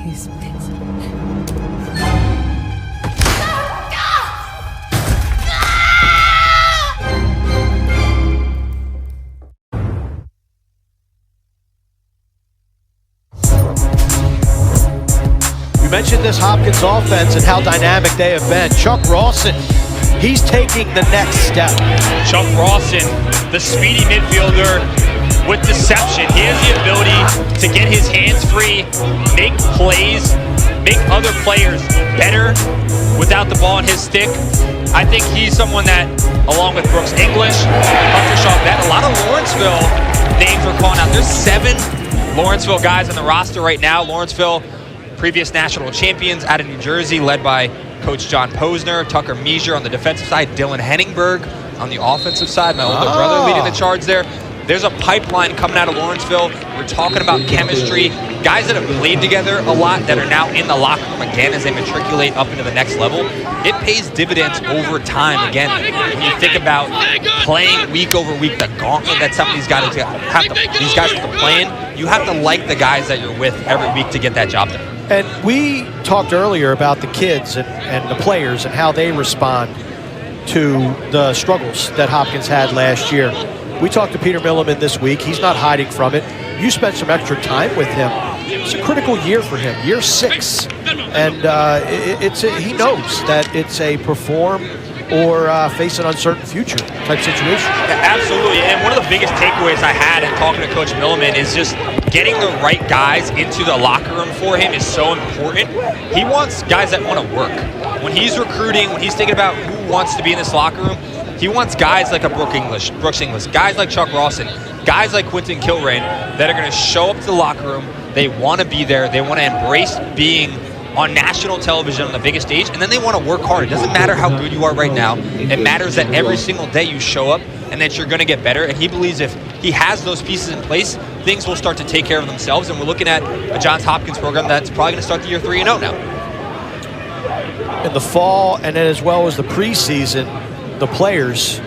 Please, please. You mentioned this Hopkins offense and how dynamic they have been. Chuck Rawson, he's taking the next step. Chuck Rawson, the speedy midfielder with deception. He has the ability to get his hands free, make plays, make other players better without the ball in his stick. I think he's someone that, along with Brooks English, Hunter Shaw, a lot of Lawrenceville names we're calling out. There's 7 Lawrenceville guys on the roster right now. Lawrenceville, previous national champions out of New Jersey, led by Coach John Posner, Tucker Measure on the defensive side, Dylan Henningberg on the offensive side, my older brother leading the charge there. There's a pipeline coming out of Lawrenceville. We're talking about chemistry. Guys that have played together a lot that are now in the locker room again as they matriculate up into the next level. It pays dividends over time. Again, when you think about playing week over week, the gauntlet that some of these guys have to play in, you have to like the guys that you're with every week to get that job done. And we talked earlier about the kids and the players and how they respond to the struggles that Hopkins had last year. We talked to Peter Milliman this week. He's not hiding from it. You spent some extra time with him. It's a critical year for him, year 6. And he knows that it's a perform or face an uncertain future type situation. Yeah, absolutely. And one of the biggest takeaways I had in talking to Coach Milliman is just getting the right guys into the locker room for him is so important. He wants guys that want to work. When he's recruiting, when he's thinking about who wants to be in this locker room, he wants guys like a Brooks English, guys like Chuck Rawson, guys like Quentin Kilrain that are going to show up to the locker room. They want to be there. They want to embrace being on national television on the biggest stage, and then they want to work hard. It doesn't matter how good you are right now. It matters that every single day you show up and that you're going to get better. And he believes if he has those pieces in place, things will start to take care of themselves. And we're looking at a Johns Hopkins program that's probably going to start the year 3-0 now. In the fall, and then as well as the preseason, the players,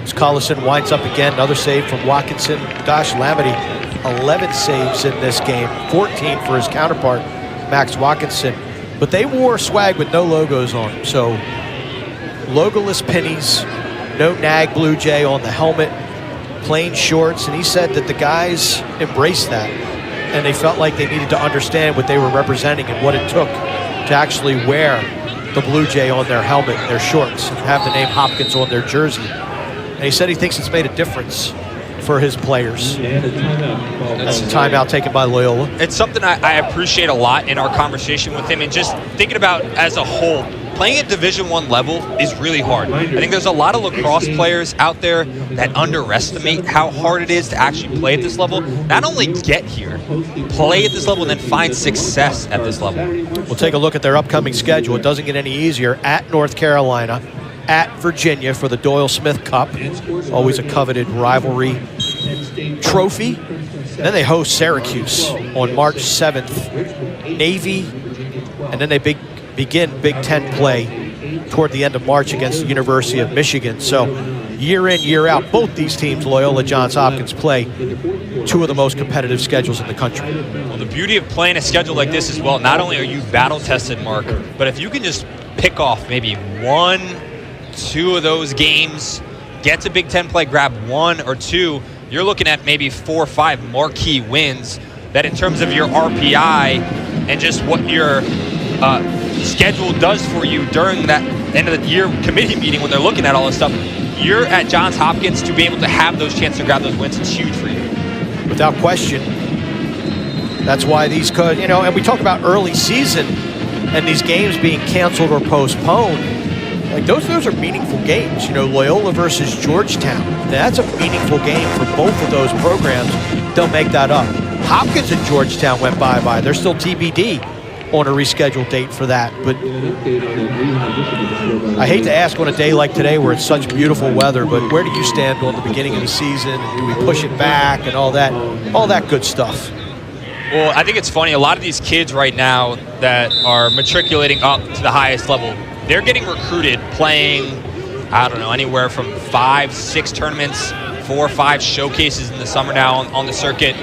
as Collison winds up again, another save from Watkinson. Gosh, Lamity, 11 saves in this game, 14 for his counterpart, Max Watkinson. But they wore swag with no logos on them. So logoless pennies, no Nag Blue Jay on the helmet, plain shorts. And he said that the guys embraced that. And they felt like they needed to understand what they were representing and what it took to actually wear the Blue Jay on their helmet, their shorts, and have the name Hopkins on their jersey. And he said he thinks it's made a difference for his players. That's a timeout taken by Loyola. It's something I appreciate a lot in our conversation with him, and just thinking about as a whole, playing at Division I level is really hard. I think there's a lot of lacrosse players out there that underestimate how hard it is to actually play at this level. Not only get here, play at this level, and then find success at this level. We'll take a look at their upcoming schedule. It doesn't get any easier. At North Carolina, at Virginia for the Doyle Smith Cup, always a coveted rivalry trophy. And then they host Syracuse on March 7th, Navy, and then they begin Big Ten play toward the end of March against the University of Michigan. So year in, year out, both these teams, Loyola, Johns Hopkins, play two of the most competitive schedules in the country. Well, the beauty of playing a schedule like this as well, not only are you battle-tested, Mark, but if you can just pick off maybe 1-2 of those games, get to Big Ten play, grab 1 or 2, you're looking at maybe 4 or 5 marquee wins that in terms of your RPI and just what your schedule does for you during that end of the year committee meeting when they're looking at all this stuff, you're at Johns Hopkins to be able to have those chances to grab those wins. It's huge for you. Without question. That's why these could, and we talk about early season and these games being canceled or postponed. Like those are meaningful games. You know, Loyola versus Georgetown. That's a meaningful game for both of those programs. They'll make that up. Hopkins and Georgetown went bye-bye. They're still TBD on a rescheduled date for that. But I hate to ask on a day like today where it's such beautiful weather, but where do you stand on the beginning of the season? Do we push it back and all that good stuff? Well, I think it's funny. A lot of these kids right now that are matriculating up to the highest level, they're getting recruited playing, I don't know, anywhere from 5, 6 tournaments, 4 or 5 showcases in the summer now on the circuit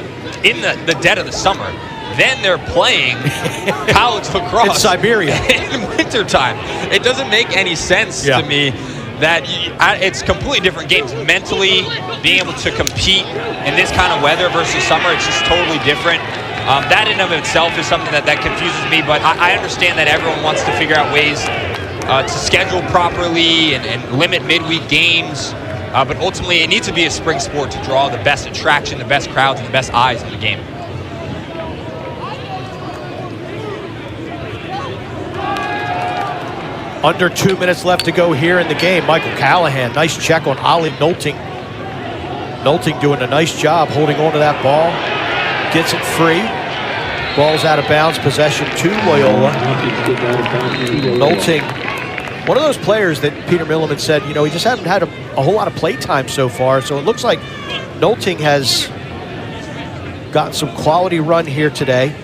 in the dead of the summer. Then they're playing college lacrosse in Siberia in wintertime. It doesn't make any sense to me that it's completely different games. Mentally, being able to compete in this kind of weather versus summer, it's just totally different. That in and of itself is something that confuses me, but I understand that everyone wants to figure out ways to schedule properly and limit midweek games. But ultimately, it needs to be a spring sport to draw the best attraction, the best crowds, and the best eyes in the game. Under 2 minutes left to go here in the game. Michael Callahan, nice check on Ollie Nolting. Nolting doing a nice job holding on to that ball. Gets it free. Ball's out of bounds. Possession to Loyola. Nolting, one of those players that Peter Milliman said, you know, he just hasn't had a whole lot of play time so far. So it looks like Nolting has gotten some quality run here today.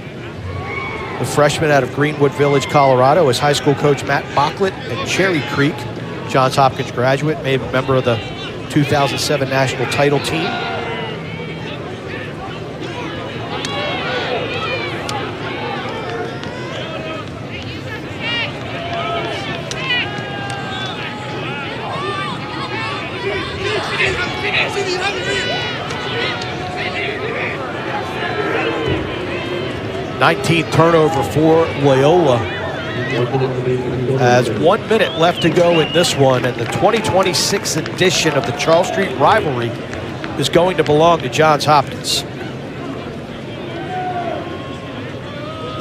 The freshman out of Greenwood Village, Colorado, is high school coach Matt Bocklett at Cherry Creek. Johns Hopkins graduate, made a member of the 2007 national title team. Nineteenth turnover for Loyola. As 1 minute left to go in this one, and the 2026 edition of the Charles Street Rivalry is going to belong to Johns Hopkins.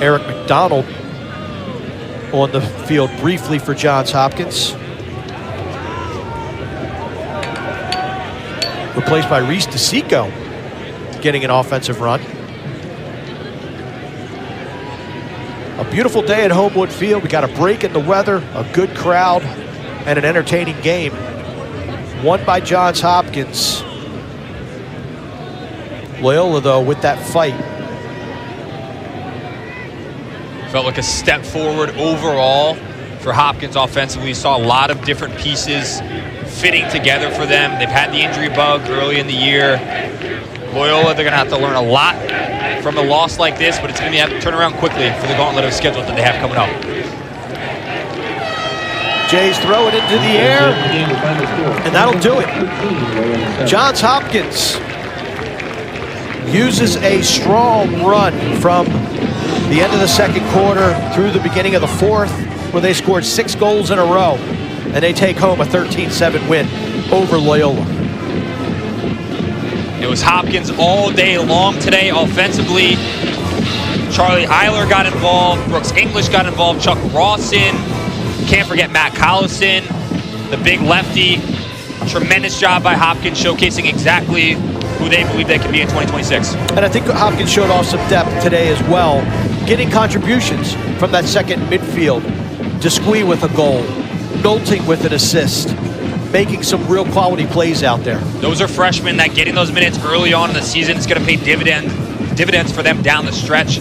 Eric McDonald on the field briefly for Johns Hopkins. Replaced by Reese DeSico, getting an offensive run. A beautiful day at Homewood Field. We got a break in the weather, a good crowd, and an entertaining game. Won by Johns Hopkins. Loyola, though, with that fight. Felt like a step forward overall for Hopkins offensively. You saw a lot of different pieces fitting together for them. They've had the injury bug early in the year. Loyola, they're going to have to learn a lot from a loss like this, but it's going to have to turn around quickly for the gauntlet of schedule that they have coming up. Jays throw it into the air, and that'll do it. Johns Hopkins uses a strong run from the end of the second quarter through the beginning of the fourth, where they scored 6 goals in a row, and they take home a 13-7 win over Loyola. It was Hopkins all day long today offensively. Charlie Eiler got involved. Brooks English got involved. Chuck Rawson. Can't forget Matt Collison, the big lefty. Tremendous job by Hopkins showcasing exactly who they believe they can be in 2026. And I think Hopkins showed off some depth today as well, getting contributions from that second midfield. Desquie with a goal. Nolting with an assist. Making some real quality plays out there. Those are freshmen that getting those minutes early on in the season is going to pay dividends for them down the stretch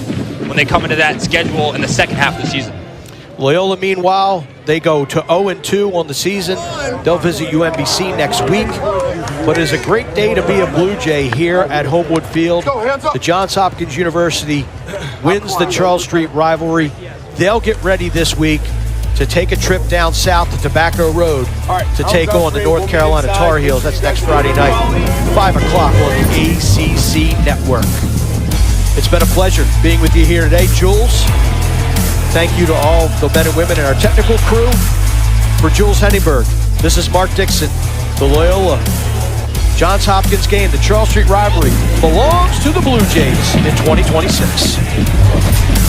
when they come into that schedule in the second half of the season. Loyola, meanwhile, they go to 0-2 on the season. They'll visit UMBC next week. But it is a great day to be a Blue Jay here at Homewood Field. The Johns Hopkins University wins the Charles Street Rivalry. They'll get ready this week to take a trip down south to Tobacco Road to take on the North Carolina Tar Heels. That's next Friday night, 5 o'clock on the ACC Network. It's been a pleasure being with you here today, Jules. Thank you to all the men and women in our technical crew. For Jules Henningberg, this is Mark Dixon. The Loyola Johns Hopkins game, the Charles Street Rivalry, belongs to the Blue Jays in 2026.